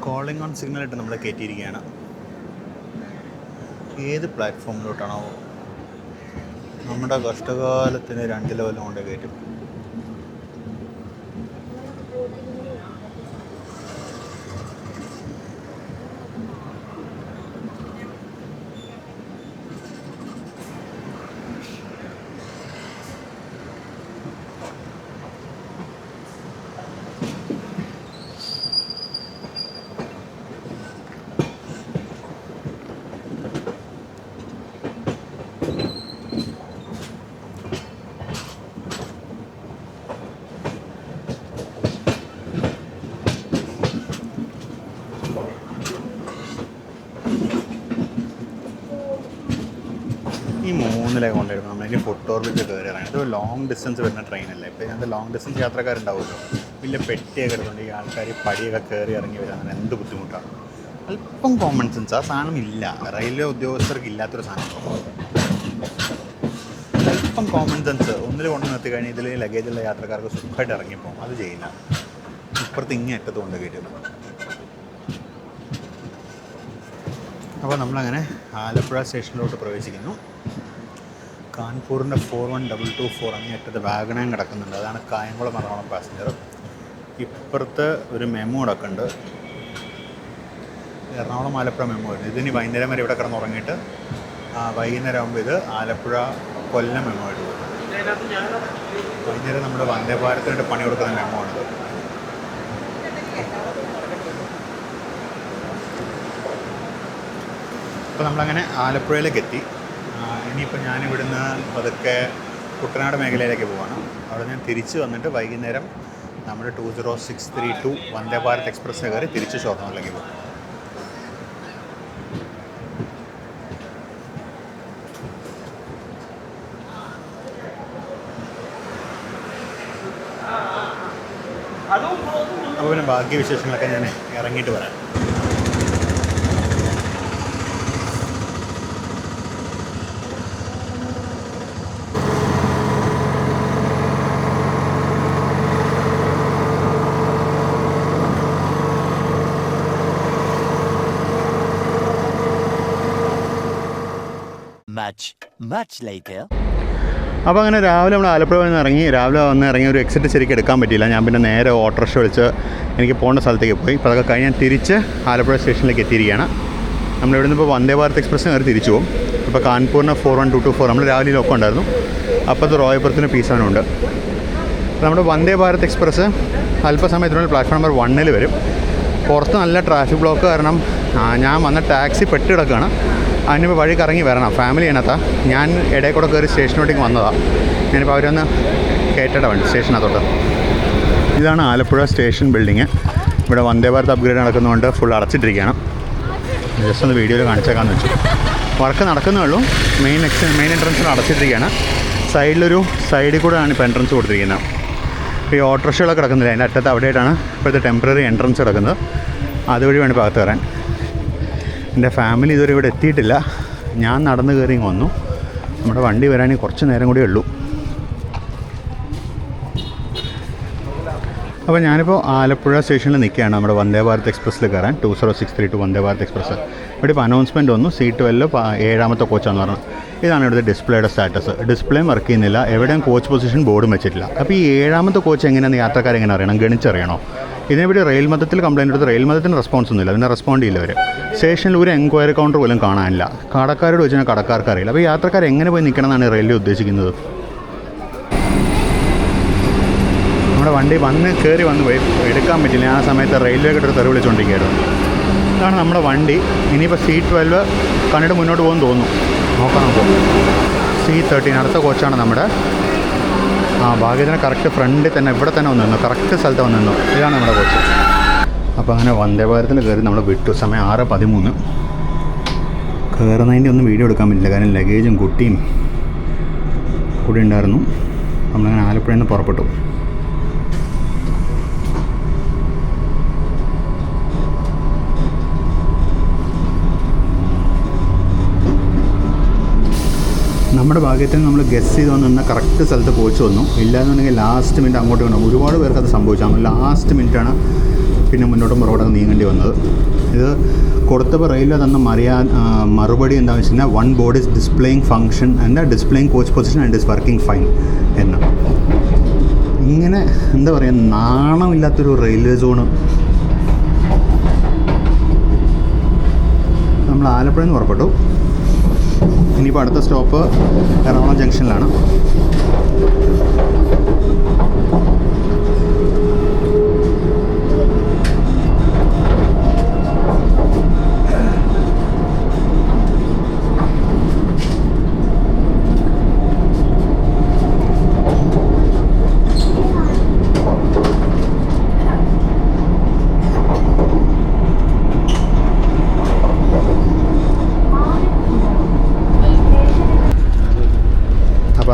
Speaker 1: കോളിംഗ് ഓൺ സിഗ്നലായിട്ട് നമ്മളെ കയറ്റിയിരിക്കുകയാണ്. ഏത് പ്ലാറ്റ്ഫോമിലോട്ടാണോ? നമ്മുടെ കഷ്ടകാലത്തിന് 2 ലെവലും കൊണ്ട് കയറ്റും. ഈ 3 കൊണ്ടായിരുന്നു നമ്മളിനി ഫുഡ് ഓർബിറ്റ് കയറി ഇറങ്ങി. ഇത് ലോങ് ഡിസ്റ്റൻസ് വരുന്ന ട്രെയിനല്ലേ. ഇപ്പോൾ ഇതിനകത്ത് ലോങ് ഡിസ്റ്റൻസ് യാത്രക്കാരുണ്ടാവുമല്ലോ. വലിയ പെട്ടിയൊക്കെ എടുത്തുകൊണ്ട് ഈ ആൾക്കാർ പടിയൊക്കെ കയറി ഇറങ്ങി വരാൻ എന്ത് ബുദ്ധിമുട്ടാണ്. അല്പം കോമൺ സെൻസ് ആ സാധനം ഇല്ല. റെയിൽവേ ഉദ്യോഗസ്ഥർക്ക് ഇല്ലാത്തൊരു സാധനം. അല്പം കോമൺ സെൻസ് ഒന്നിൽ കൊണ്ട് നിർത്തി കഴിഞ്ഞാൽ ഇതിൽ ലഗേജുള്ള യാത്രക്കാർക്ക് സുഖമായിട്ട് ഇറങ്ങിപ്പോകും. അത് ചെയ്യില്ല. ഇപ്പുറത്ത് അറ്റത്ത് കൊണ്ട് കയറ്റും. അപ്പോൾ നമ്മളങ്ങനെ ആലപ്പുഴ സ്റ്റേഷനിലോട്ട് പ്രവേശിക്കുന്നു. കാൺപൂരിൻ്റെ 4124 അങ്ങേറ്റത്ത് വാഗണയും കിടക്കുന്നുണ്ട്. അതാണ് കായംകുളം എറണാകുളം പാസഞ്ചർ. ഇപ്പുറത്ത് ഒരു മെമോ കിടക്കുന്നുണ്ട്, എറണാകുളം ആലപ്പുഴ മെമോ വരുന്നത്. ഇതിന് വൈകുന്നേരം വരെ ഇവിടെ കിടന്നുറങ്ങിയിട്ട് വൈകുന്നേരം ആകുമ്പോൾ ഇത് ആലപ്പുഴ കൊല്ലം മെമോ ആയിട്ട് പോകും. വൈകുന്നേരം നമ്മുടെ വന്ദേ ഭാരതിനായിട്ട് പണി കൊടുക്കുന്ന മെമോ ആണിത്. അപ്പോൾ നമ്മളങ്ങനെ ആലപ്പുഴയിലേക്ക് എത്തി. ഇനിയിപ്പോൾ ഞാനിവിടുന്ന് പതുക്കെ കുട്ടനാട് മേഖലയിലേക്ക് പോവാണ്. അവിടെ ഞാൻ തിരിച്ച് വന്നിട്ട് വൈകുന്നേരം നമ്മുടെ 20632 വന്ദേ ഭാരത് എക്സ്പ്രസ്സിന് കയറി തിരിച്ച് ഷൊർണൂരിലേക്ക് പോകും. അപ്പോൾ പിന്നെ ബാക്കി വിശേഷങ്ങളൊക്കെ ഞാൻ ഇറങ്ങിയിട്ട് വരാം.
Speaker 2: much later.
Speaker 1: അപ്പോൾ അങ്ങനെ രാവിലെ നമ്മൾ ആലപ്പുഴ വന്ന് ഇറങ്ങി. രാവിലെ വന്ന് ഇറങ്ങി ഒരു എക്സിറ്റ് ശരിക്കും എടുക്കാൻ പറ്റിയില്ല. ഞാൻ പിന്നെ നേരെ ഓട്ടോറിക്ഷ വിളിച്ച് എനിക്ക് പോകേണ്ട സ്ഥലത്തേക്ക് പോയി. അപ്പോൾ അതൊക്കെ കഴിഞ്ഞ് ഞാൻ തിരിച്ച് ആലപ്പുഴ സ്റ്റേഷനിലേക്ക് എത്തിയിരിക്കുകയാണ്. നമ്മളിവിടെ നിന്ന് ഇപ്പോൾ വന്ദേ ഭാരത് എക്സ്പ്രസ് കയറി തിരിച്ചു പോകും. ഇപ്പോൾ കാൺപൂരിന് 41224 നമ്മൾ രാവിലെ ഒക്കെ ഉണ്ടായിരുന്നു. അപ്പോൾ അത് റോയപ്പുറത്തിന് പീസാനുണ്ട്. നമ്മുടെ വന്ദേ ഭാരത് എക്സ്പ്രസ് അല്പസമയത്തിനുള്ളിൽ പ്ലാറ്റ്ഫോം നമ്പർ 1 വരും. പുറത്ത് നല്ല ട്രാഫിക് ബ്ലോക്ക് കാരണം ഞാൻ വന്ന ടാക്സി പെട്ട് കിടക്കുകയാണ്. അതിനിപ്പോൾ വഴി കറങ്ങി വരണം. ഫാമിലി അതിനകത്താ. ഞാൻ ഇടയിൽ കൂടെ കയറി സ്റ്റേഷനോട്ടേക്ക് വന്നതാണ്. ഞാനിപ്പോൾ അവരൊന്ന് കയറ്റേണ്ട വേണ്ടി സ്റ്റേഷനകത്തോട്ട്. ഇതാണ് ആലപ്പുഴ സ്റ്റേഷൻ ബിൽഡിങ്. ഇവിടെ Vande Bharat upgrade നടക്കുന്നതുകൊണ്ട് full അടച്ചിട്ടിരിക്കുകയാണ്. Just ഒന്ന് വീഡിയോയിൽ കാണിച്ചേക്കാമെന്ന് വെച്ചു. വർക്ക് നടക്കുന്നേ ഉള്ളൂ. മെയിൻ എൻട്രൻസിൽ അടച്ചിട്ടിരിക്കുകയാണ്. സൈഡിൽ കൂടെയാണ് ഇപ്പോൾ എൻട്രൻസ് കൊടുത്തിരിക്കുന്നത്. ഈ ഓട്ടോറിക്ഷകളൊക്കെ കിടക്കുന്നില്ല. അതിൻ്റെ അറ്റത്ത് അവിടെയായിട്ടാണ് ഇപ്പോഴത്തെ ടെമ്പററി എൻട്രൻസ് കിടക്കുന്നത്. അതുവഴി വേണം ഭാഗത്ത് കയറാൻ. എൻ്റെ ഫാമിലി ഇതുവരെ ഇവിടെ എത്തിയിട്ടില്ല. ഞാൻ നടന്ന് കയറി വന്നു. നമ്മുടെ വണ്ടി വരാൻ കുറച്ച് നേരം കൂടിയേ ഉള്ളൂ. അപ്പോൾ ഞാനിപ്പോൾ ആലപ്പുഴ സ്റ്റേഷനിൽ നിൽക്കുകയാണ്. നമ്മുടെ വന്ദേ ഭാരത് എക്സ്പ്രസ്സിൽ കയറാൻ 20632 വന്ദേ ഭാരത് എക്സ്പ്രസ്. ഇവിടെ ഇപ്പോൾ അനൗൺസ്മെൻറ്റ് വന്നു. സീറ്റ് 7ാമത്തെ കോച്ചാന്ന് പറഞ്ഞു. ഇതാണ് ഇവിടുത്തെ ഡിസ്പ്ലേയുടെ സ്റ്റാറ്റസ്. ഡിസ്പ്ലേയും വർക്ക് ചെയ്യുന്നില്ല. എവിടെയും കോച്ച് പൊസിഷൻ ബോർഡും വെച്ചിട്ടില്ല. അപ്പോൾ ഈ 7ാമത്തെ കോച്ച് എങ്ങനെയാണ് യാത്രക്കാരെങ്ങനെ അറിയണം? ഗണിച്ചറിയണോ? ഇതിനെപ്പറ്റി റെയിൽ മതത്തിൽ കംപ്ലയിൻ്റ് എടുത്ത് റെയിൽ മതത്തിന് റെസ്പോൺസ് ഒന്നുമില്ല. അതിനെ റെസ്പോണ്ട് ചെയ്യില്ല അവർ. സ്റ്റേഷനിൽ ഒരു എൻക്വയറി കൗണ്ടർ പോലും കാണാനില്ല. കടക്കാരോട് വെച്ചാൽ കടക്കാർക്ക് അറിയില്ല. അപ്പോൾ യാത്രക്കാർ എങ്ങനെ പോയി നിൽക്കണം എന്നാണ് റെയിൽവേ ഉദ്ദേശിക്കുന്നത്? നമ്മുടെ വണ്ടി വന്ന് പോയി എടുക്കാൻ പറ്റില്ല. ആ സമയത്ത് റെയിൽവേ കിട്ടൊരു തെറി വിളിച്ചുകൊണ്ടിരിക്കുകയായിരുന്നു. ഇതാണ് നമ്മുടെ വണ്ടി. ഇനിയിപ്പോൾ C12 കണ്ടിട്ട് മുന്നോട്ട് പോകുമെന്ന് തോന്നുന്നു. നോക്കാം നമുക്ക്. C13 അടുത്ത കോച്ചാണ് നമ്മുടെ. ഭാഗ്യത്തിന് കറക്റ്റ് ഫ്രണ്ടിൽ തന്നെ ഇവിടെ തന്നെ വന്നു നിന്നു. കറക്റ്റ് സ്ഥലത്ത് വന്നു നിന്നു. ഇതാണ് നമ്മുടെ കോച്ച്. അപ്പോൾ അങ്ങനെ വന്ദേ ഭാരത്തിൽ കയറി നമ്മൾ വിട്ടു. സമയം 6:13. കയറുന്നതിൻ്റെ ഒന്നും വീഡിയോ എടുക്കാൻ പറ്റില്ല. കാരണം ലഗേജും കുട്ടിയും കൂടി ഉണ്ടായിരുന്നു. നമ്മളങ്ങനെ ആലപ്പുഴയിൽ നിന്ന് പുറപ്പെട്ടു. നമ്മുടെ ഭാഗ്യത്തിന് നമ്മൾ ഗസ് ചെയ്ത് വന്നിരുന്ന കറക്റ്റ് സ്ഥലത്ത് കോച്ച് വന്നു. ഇല്ലാന്നുണ്ടെങ്കിൽ ലാസ്റ്റ് മിനിറ്റ് അങ്ങോട്ട് വേണം. ഒരുപാട് പേർക്ക് അത് സംഭവിച്ചാണ്. ലാസ്റ്റ് മിനിറ്റാണ് പിന്നെ മുന്നോട്ടും പുറകോട്ടൊക്കെ നീങ്ങേണ്ടി വന്നത്. ഇത് കൊടുത്തപ്പോൾ റെയിൽവേ തന്ന മറുപടി എന്താണെന്ന് വെച്ച് കഴിഞ്ഞാൽ 1 board is displaying function and displaying coach position and is working fine എന്ന്. ഇങ്ങനെ എന്താ പറയുക, നാണമില്ലാത്തൊരു റെയിൽവേ സോണ്. നമ്മൾ ആലപ്പുഴയിൽ നിന്ന് പുറപ്പെട്ടു. ഇനിയിപ്പോൾ അടുത്ത സ്റ്റോപ്പ് എറണാകുളം ജംഗ്ഷനിലാണ്.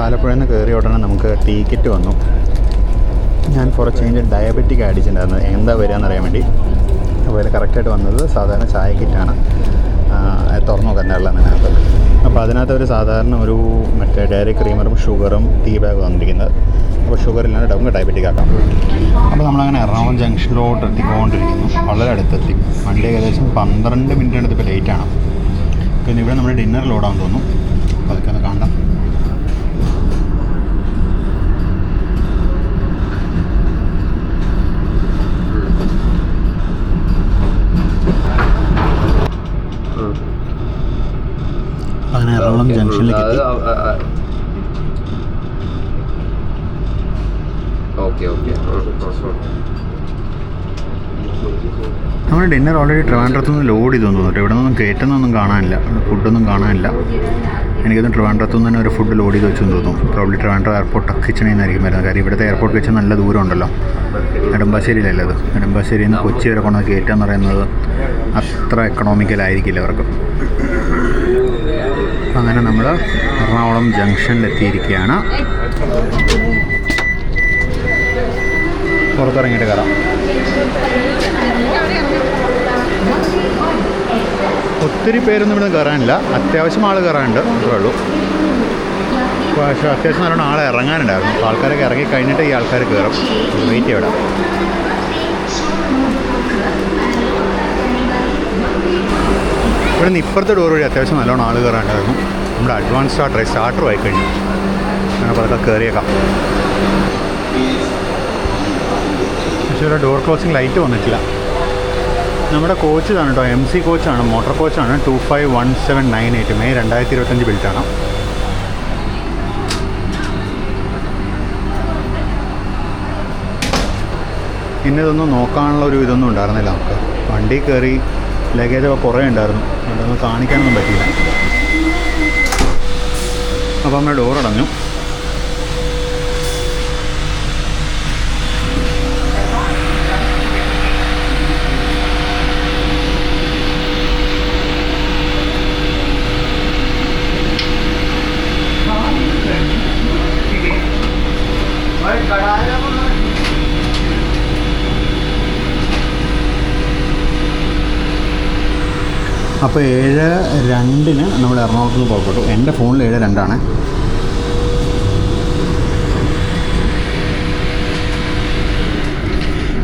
Speaker 1: ആലപ്പുഴയിൽ നിന്ന് കയറിയ ഉടനെ നമുക്ക് ടിക്കറ്റ് വന്നു. ഞാൻ ഫോർ എ ചേഞ്ച് ഡയബറ്റിക് അടിച്ചിട്ടുണ്ടായിരുന്നു. എന്താ വരിക എന്നറിയാൻ വേണ്ടി. അപ്പോൾ അതിൽ കറക്റ്റായിട്ട് വന്നത് സാധാരണ ചായ കിറ്റാണ്. തുറന്നു നോക്കാനുള്ള അതിനകത്ത്. അപ്പോൾ അതിനകത്ത് ഒരു സാധാരണ ഒരു മറ്റേ ഡയറി ക്രീമറും ഷുഗറും ടീ ബാഗ് വന്നിരിക്കുന്നത്. അപ്പോൾ ഷുഗർ ഇല്ലാണ്ട് നമുക്ക് ഡയബറ്റിക് ആക്കാം. അപ്പോൾ നമ്മളങ്ങനെ എറണാകുളം ജംഗ്ഷനിലോട്ട് എത്തിക്കൊണ്ടിരിക്കുന്നു. വളരെ അടുത്തെത്തി. വണ്ടി ഏകദേശം 12 മിനിറ്റ് എടുത്തിപ്പോൾ ലേറ്റാണ്. പിന്നെ ഇവിടെ നമ്മൾ ഡിന്നർ ലോഡാന്ന് തോന്നുന്നു. അപ്പോൾ അതൊക്കെ ഒന്ന് കാണാം. അങ്ങനെ എറണാകുളം ജംഗ്ഷനിലേക്ക് എത്തി. നമ്മൾ ഡിന്നർ ഓൾറെഡി ട്രിവാൻഡ്രത്തുനിന്ന് ലോഡ് ചെയ്തു തോന്നുന്നു. ഇവിടെ നിന്നൊന്നും കയറ്റുന്നൊന്നും കാണാനില്ല, ഫുഡൊന്നും കാണാനില്ല. എനിക്കൊന്ന് ട്രിവാൻഡ്രത്തുനിന്ന് തന്നെ ഒരു ഫുഡ് ലോഡ് ചെയ്ത് വെച്ചെന്ന് തോന്നുന്നു. പ്രോബ്ലി ട്രിവാൻഡ്രം എയർപോർട്ട് കിച്ചണിൽ നിന്നായിരിക്കും വരുന്നത്. കാര്യം ഇവിടുത്തെ എയർപോർട്ട് കിച്ചൺ നല്ല ദൂരം ഉണ്ടല്ലോ. നെടുമ്പാശ്ശേരിയിലല്ലേ അത്. നെടുമ്പാശ്ശേരിയിൽ നിന്ന് കൊച്ചി വരെ കൊണ്ടുവന്ന് കയറ്റുക എന്ന് പറയുന്നത് അത്ര എക്കണോമിക്കലായിരിക്കില്ല അവർക്ക്. അങ്ങനെ നമ്മൾ എറണാകുളം ജംഗ്ഷനിലെത്തിയിരിക്കുകയാണ്. പുറത്തിറങ്ങിയിട്ട് കയറാം. ഒത്തിരി പേരൊന്നും ഇവിടെ കയറാനില്ല. അത്യാവശ്യം ആൾ കയറാനുണ്ട്, അത്രേ ഉള്ളൂ. പക്ഷേ അത്യാവശ്യം നല്ലോണം ആളെ ഇറങ്ങാനുണ്ടായിരുന്നു. അപ്പോൾ ആൾക്കാരൊക്കെ ഇറങ്ങി കഴിഞ്ഞിട്ട് ഈ ആൾക്കാർ കയറും. വെയിറ്റ് ചെയ്യവിടെ. ഇവിടെ നിന്ന് ഇപ്പുറത്തെ ഡോർ വഴി അത്യാവശ്യം നല്ലോണം ആൾ കയറാണ്ടായിരുന്നു. നമ്മുടെ അഡ്വാൻസ് സ്റ്റാർട്ടർ ആയി കഴിഞ്ഞു. അങ്ങനെ അപ്പോൾ അതൊക്കെ കയറിയേക്കാം. പക്ഷേ ഇവിടെ ഡോർ ക്ലോസിങ് ലൈറ്റ് വന്നിട്ടില്ല. നമ്മുടെ കോച്ച് ഇതാണ് കേട്ടോ, MC കോച്ചാണ്, മോട്ടോർ കോച്ചാണ്. 251798 മെയ് 2025 ബിൽറ്റാണ്. ഇന്നതൊന്നും നോക്കാനുള്ള ഒരു ഇതൊന്നും ഉണ്ടായിരുന്നില്ല നമുക്ക്. വണ്ടി കയറി ലഗേജൊക്കെ കുറേ ഉണ്ടായിരുന്നു, അതൊന്നും കാണിക്കാനൊന്നും പറ്റിയില്ല. അപ്പോൾ നമ്മുടെ ഡോർ അടഞ്ഞു. അപ്പോൾ 7:02 നമ്മൾ എറണാകുളത്ത് നിന്ന് പുറപ്പെട്ടു. എൻ്റെ ഫോണിൽ 7:02.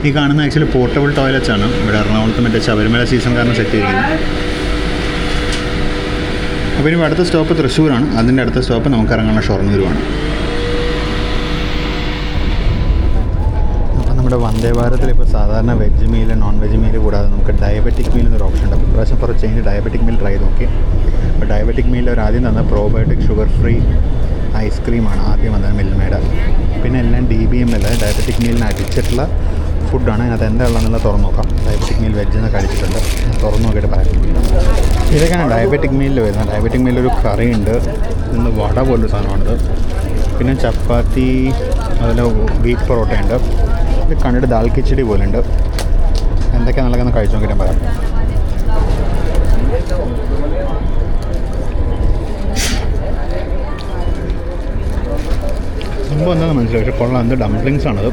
Speaker 1: ഈ കാണുന്ന ആക്ച്വലി പോർട്ടബിൾ ടോയ്ലറ്റ്സ് ആണ്. ഇവിടെ എറണാകുളത്ത് മറ്റേ ശബരിമല സീസൺ കാരണം സെറ്റ് ചെയ്തിരിക്കുന്നത്. അപ്പോൾ ഇനി അടുത്ത സ്റ്റോപ്പ് തൃശ്ശൂരാണ്. അതിൻ്റെ അടുത്ത സ്റ്റോപ്പ് നമുക്ക് ഇറങ്ങുന്ന ഷൊർണൂരുമാണ്. നമ്മുടെ വന്ദേ ഭാരതിൽ ഇപ്പോൾ സാധാരണ veg meal, non veg meal കൂടാതെ നമുക്ക് ഡയബറ്റിക് മീൽ എന്നൊരു ഓപ്ഷൻ ഉണ്ട്. അപ്പോൾ ഇപ്രാവശ്യം കുറച്ച് ചേഞ്ച് ഡയബറ്റിക് മീൽ ട്രൈ നോക്കി. അപ്പോൾ ഡയബറ്റിക് മീലിൽ ഒരു ആദ്യം തന്ന പ്രോബയോട്ടിക് ഷുഗർ ഫ്രീ ഐസ്ക്രീമാണ് ആദ്യം വന്നത് മിൽമയുടെ. പിന്നെ എല്ലാം DBM അല്ല, ഡയബറ്റിക് മീലിന് അടിച്ചിട്ടുള്ള ഫുഡാണ്. അതിനകത്ത് എന്താ ഉള്ളതെന്നുള്ള തുറന്ന് നോക്കാം. ഡയബറ്റിക് മീൽ വെജ് എന്നൊക്കെ അടിച്ചിട്ടുണ്ട്, തുറന്ന് നോക്കിയിട്ട് പറയാം. ഇതൊക്കെയാണ് ഡയബറ്റിക് മീലിൽ വരുന്നത്. ഡയബറ്റിക് മീലിലൊരു കറി ഉണ്ട്, ഇന്ന് വട പോലൊരു സാധനമുണ്ട്, പിന്നെ ചപ്പാത്തി, അതിൽ വീറ്റ് പൊറോട്ട ഉണ്ട്. ഇത് കണ്ടിട്ട് ദാൽ കിച്ചടി പോലെ ഉണ്ട്. എന്തൊക്കെയാണ് നല്ലതെന്ന് കഴിച്ചു നോക്കിയിട്ട് പറയാം. സംഭവം എന്താണെന്ന് മനസ്സിലായി, പക്ഷേ കൊള്ളാം. എന്ത് ഡംപ്ലിങ്സ് ആണത്,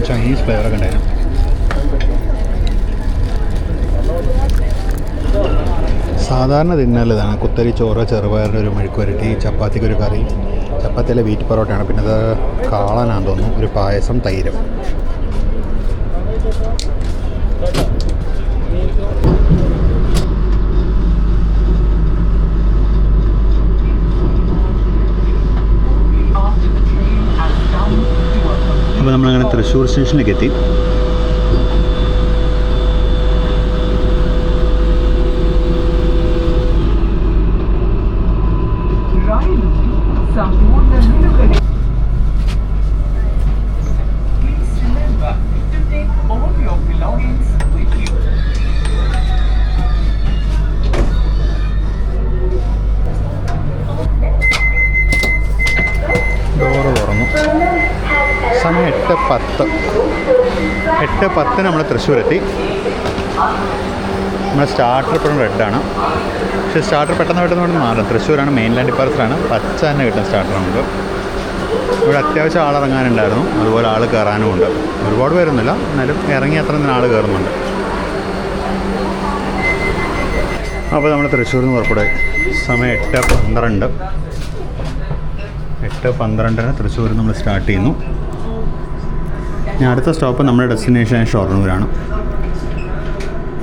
Speaker 1: ചൈനീസ് ഫ്ലേവറൊക്കെ ഉണ്ടായിരുന്നു. സാധാരണ തിന്നൽ ഇതാണ്. കുത്തരി ചോറ്, ചെറുപയറിൻ്റെ ഒരു മെഴുക്കുവരട്ടി, ചപ്പാത്തിക്കൊരു കറി, ചപ്പാത്തിയിലെ വീറ്റ് പൊറോട്ടയാണ്. പിന്നെ അത് കാളനാന്ന് തോന്നുന്നു, ഒരു പായസം, തൈര്. അപ്പോൾ നമ്മളങ്ങനെ തൃശ്ശൂർ സ്റ്റേഷനിലേക്ക് എത്തി. ഡോറ് തുറന്നു. സമയം 8:10. 8:10 നമ്മൾ തൃശ്ശൂരെത്തി. നമ്മുടെ സ്റ്റാർട്ടർ ഇപ്പോഴും റെഡാണ്. പക്ഷേ സ്റ്റാർട്ടർ പെട്ടെന്ന് മാറും. തൃശ്ശൂരാണ്, മെയിൻലാൻഡ് ഡിപ്പാർച്ചറാണ്. പച്ച തന്നെ കിട്ടും സ്റ്റാർട്ടർ നമുക്ക്. ഇവിടെ അത്യാവശ്യം ആളിറങ്ങാനുണ്ടായിരുന്നു, അതുപോലെ ആൾ കയറാനുമുണ്ട്. ഒരുപാട് പേരൊന്നുമില്ല, എന്നാലും ഇറങ്ങി അത്ര തന്നെ ആൾ കയറുന്നുണ്ട്. അപ്പോൾ നമ്മൾ തൃശ്ശൂരിൽ നിന്ന് പുറപ്പെടുക. സമയം 8:12. 8:12 തൃശ്ശൂരിൽ നമ്മൾ സ്റ്റാർട്ട് ചെയ്യുന്നു. ഇനി അടുത്ത സ്റ്റോപ്പ് നമ്മുടെ ഡെസ്റ്റിനേഷൻ ഷൊർണൂരാണ്.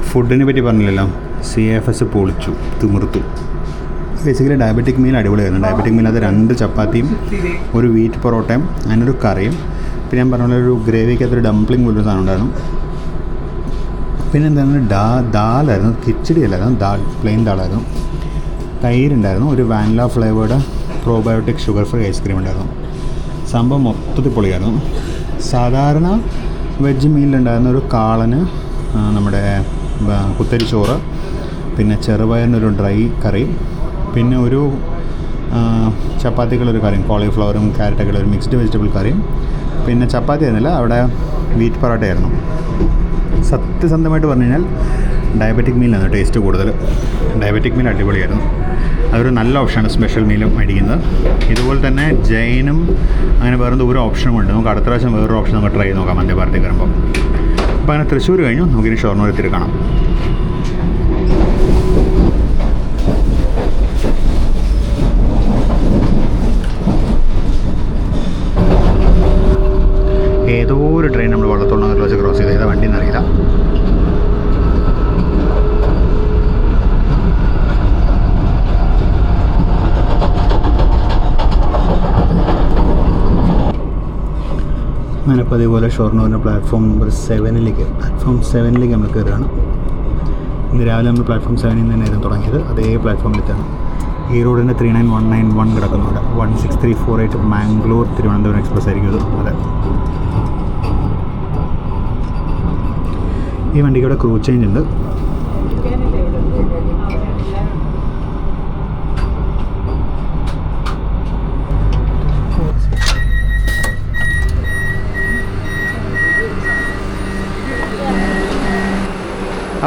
Speaker 1: ഫുഡിനെ പറ്റി പറഞ്ഞില്ലല്ലോ, CFS പൊളിച്ചു, തിമിർത്തു. ബേസിക്കലി ഡയബറ്റിക് മീൽ അടിപൊളിയായിരുന്നു. ഡയബറ്റിക് മീൽ അത് 2 ചപ്പാത്തിയും ഒരു വീറ്റ് പൊറോട്ടയും അതിനൊരു കറിയും, പിന്നെ ഞാൻ പറഞ്ഞ ഒരു ഗ്രേവിക്കകത്തൊരു ഡംപ്ലിംഗ് പോലൊരു സാധനം ഉണ്ടായിരുന്നു. പിന്നെ എന്താണ് ദാലായിരുന്നു, കിച്ചടി അല്ലായിരുന്നു, പ്ലെയിൻ ദാലായിരുന്നു. തൈരുണ്ടായിരുന്നു, ഒരു vanilla flavoured probiotic sugar free ice cream ഉണ്ടായിരുന്നു. സംഭവം മൊത്തത്തിൽ പൊളിയായിരുന്നു. സാധാരണ വെജ് മീലിലുണ്ടായിരുന്ന ഒരു കാളന്, നമ്മുടെ കുത്തരി ചോറ്, പിന്നെ ചെറുപയറിനൊരു ഡ്രൈ കറി, പിന്നെ ഒരു ചപ്പാത്തികളൊരു കറിയും, കോളിഫ്ലവറും ക്യാരറ്റൊക്കെ ഒരു മിക്സ്ഡ് വെജിറ്റബിൾ കറിയും, പിന്നെ ചപ്പാത്തി ആയിരുന്നില്ല, അവിടെ വീറ്റ് പൊറോട്ടയായിരുന്നു. സത്യസന്ധമായിട്ട് പറഞ്ഞു കഴിഞ്ഞാൽ ഡയബറ്റിക് മീലാണ് ടേസ്റ്റ് കൂടുതൽ. ഡയബറ്റിക് മീൽ അടിപൊളിയായിരുന്നു. അതൊരു നല്ല ഓപ്ഷനാണ് സ്പെഷ്യൽ മീലും മേടിക്കുന്നത്. ഇതുപോലെ തന്നെ ജൈനും അങ്ങനെ വേറെ ഒരു ഓപ്ഷനുമുണ്ട്. നമുക്ക് അടുത്ത പ്രാവശ്യം വേറൊരു ഓപ്ഷൻ നമുക്ക് ട്രൈ ചെയ്ത് നോക്കാം വന്ദേ ഭാരതിൽ കയറുമ്പോൾ. അപ്പോൾ അങ്ങനെ തൃശ്ശൂർ കഴിഞ്ഞു, നമുക്കിനി ഷൊർണൂർ എത്തി കാണാം. ഏതോ ഒരു ട്രെയിൻ നമ്മൾ വള്ളത്തോളിനകത്ത് വെച്ച് ക്രോസ് ചെയ്ത് ഏതാ വണ്ടി എന്നറിയില്ല. പതിപോലെ ഷൊർണൂരിൻ്റെ പ്ലാറ്റ്ഫോം നമ്പർ 7ലേക്ക് നമ്മൾ കയറുകയാണ്. ഇന്ന് രാവിലെ നമ്മൾ പ്ലാറ്റ്ഫോം 7ൽ നിന്ന് തന്നെയായിരുന്നു തുടങ്ങിയത്. അതേ പ്ലാറ്റ്ഫോമിലെത്താണ്. ഈ റോഡിൻ്റെ 39191 കിടക്കുന്നുണ്ട്. 16348 മാംഗ്ലൂർ തിരുവനന്തപുരം എക്സ്പ്രസ് ആയിരിക്കും ഇത്. അതെ, ഈ വണ്ടിക്ക് ഇവിടെ ക്രൂ ചേഞ്ച് ഉണ്ട്.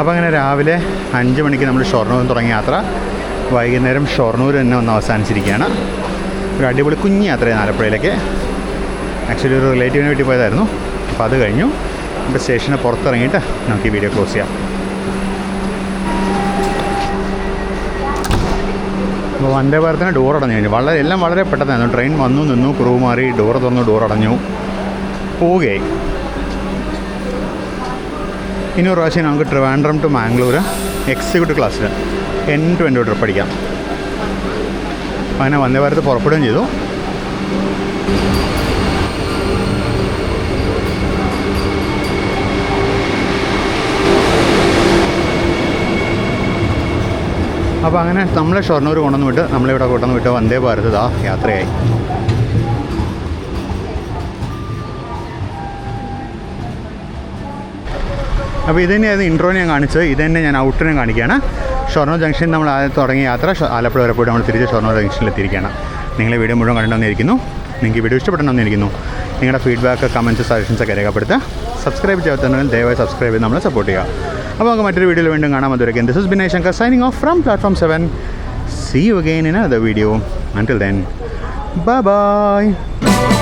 Speaker 1: അപ്പോൾ അങ്ങനെ രാവിലെ 5 മണിക്ക് നമ്മൾ ഷൊർണൂരിൽ തുടങ്ങിയ യാത്ര വൈകുന്നേരം ഷൊർണൂർ തന്നെ ഒന്ന് അവസാനിച്ചിരിക്കുകയാണ്. ഒരു അടിപൊളി കുഞ്ഞ് യാത്രയാണ് ആലപ്പുഴയിലേക്ക്. ആക്ച്വലി ഒരു റിലേറ്റീവിന് വേണ്ടി പോയതായിരുന്നു. അപ്പോൾ അത് കഴിഞ്ഞു. നമ്മുടെ സ്റ്റേഷന് പുറത്തിറങ്ങിയിട്ട് നമുക്ക് ഈ വീഡിയോ ക്ലോസ് ചെയ്യാം. അപ്പോൾ വന്ദേ ഭാരതിന് ഡോർ അടഞ്ഞു കഴിഞ്ഞു. എല്ലാം വളരെ പെട്ടെന്നായിരുന്നു. ട്രെയിൻ വന്നു നിന്നു, ക്രൂ മാറി, ഡോർ തുറന്നു, ഡോർ അടഞ്ഞു, പോവുകയായി. ഇനി ഒരു പ്രാവശ്യം നമുക്ക് ട്രിവാൻഡ്രം ടു മാംഗ്ലൂർ എക്സിക്യൂട്ടീവ് ക്ലാസ്സിൽ end to end ട്രിപ്പ് അടിക്കാം. അങ്ങനെ വന്ദേ ഭാരത് പുറപ്പെടുകയും ചെയ്തു. അപ്പോൾ അങ്ങനെ നമ്മളെ ഷൊർണൂർ കൊണ്ടുവന്ന് വിട്ട് നമ്മളിവിടെ കൊണ്ടുവന്ന് വിട്ട് വന്ദേ ഭാരത് യാത്രയായി. അപ്പോൾ ഇത് തന്നെയായിരുന്നു ഇൻട്രോനെ ഞാൻ കാണിച്ചത്. ഇത് തന്നെ ഞാൻ ഔട്ടിനെ കാണിക്കുകയാണ്. ഷൊർണൂർ ജംഗ്ഷൻ നമ്മൾ ആദ്യം തുടങ്ങിയ യാത്ര ആലപ്പുഴ വരെ പോയിട്ട് നമ്മൾ തിരിച്ച് ഷൊർണൂർ ജംഗ്ഷനിൽ എത്തിയിരിക്കുകയാണ്. നിങ്ങളെ വീഡിയോ മുഴുവൻ കണ്ടിട്ടുണ്ടെന്നിരിക്കുന്നു. നിങ്ങൾക്ക് വീഡിയോ ഇഷ്ടപ്പെട്ടെന്നിരിക്കുന്നു. നിങ്ങളുടെ ഫീഡ്ബാക്ക്, കമൻറ്റ്സ്, സജഷൻസൊക്കെ രേഖപ്പെടുത്തുക. സബ്സ്ക്രൈബ് ചെയ്യാത്തതിനാൽ ദയവായി സബ്സ്ക്രൈബ് ചെയ്ത് നമ്മളെ സപ്പോർട്ട് ചെയ്യുക. അപ്പോൾ നമുക്ക് മറ്റൊരു വീഡിയോയിൽ വീണ്ടും കാണാൻ മധുരയ്ക്ക്. This is Binay Shankar signing off from platform 7. See you again in another video. Until then, bye bye.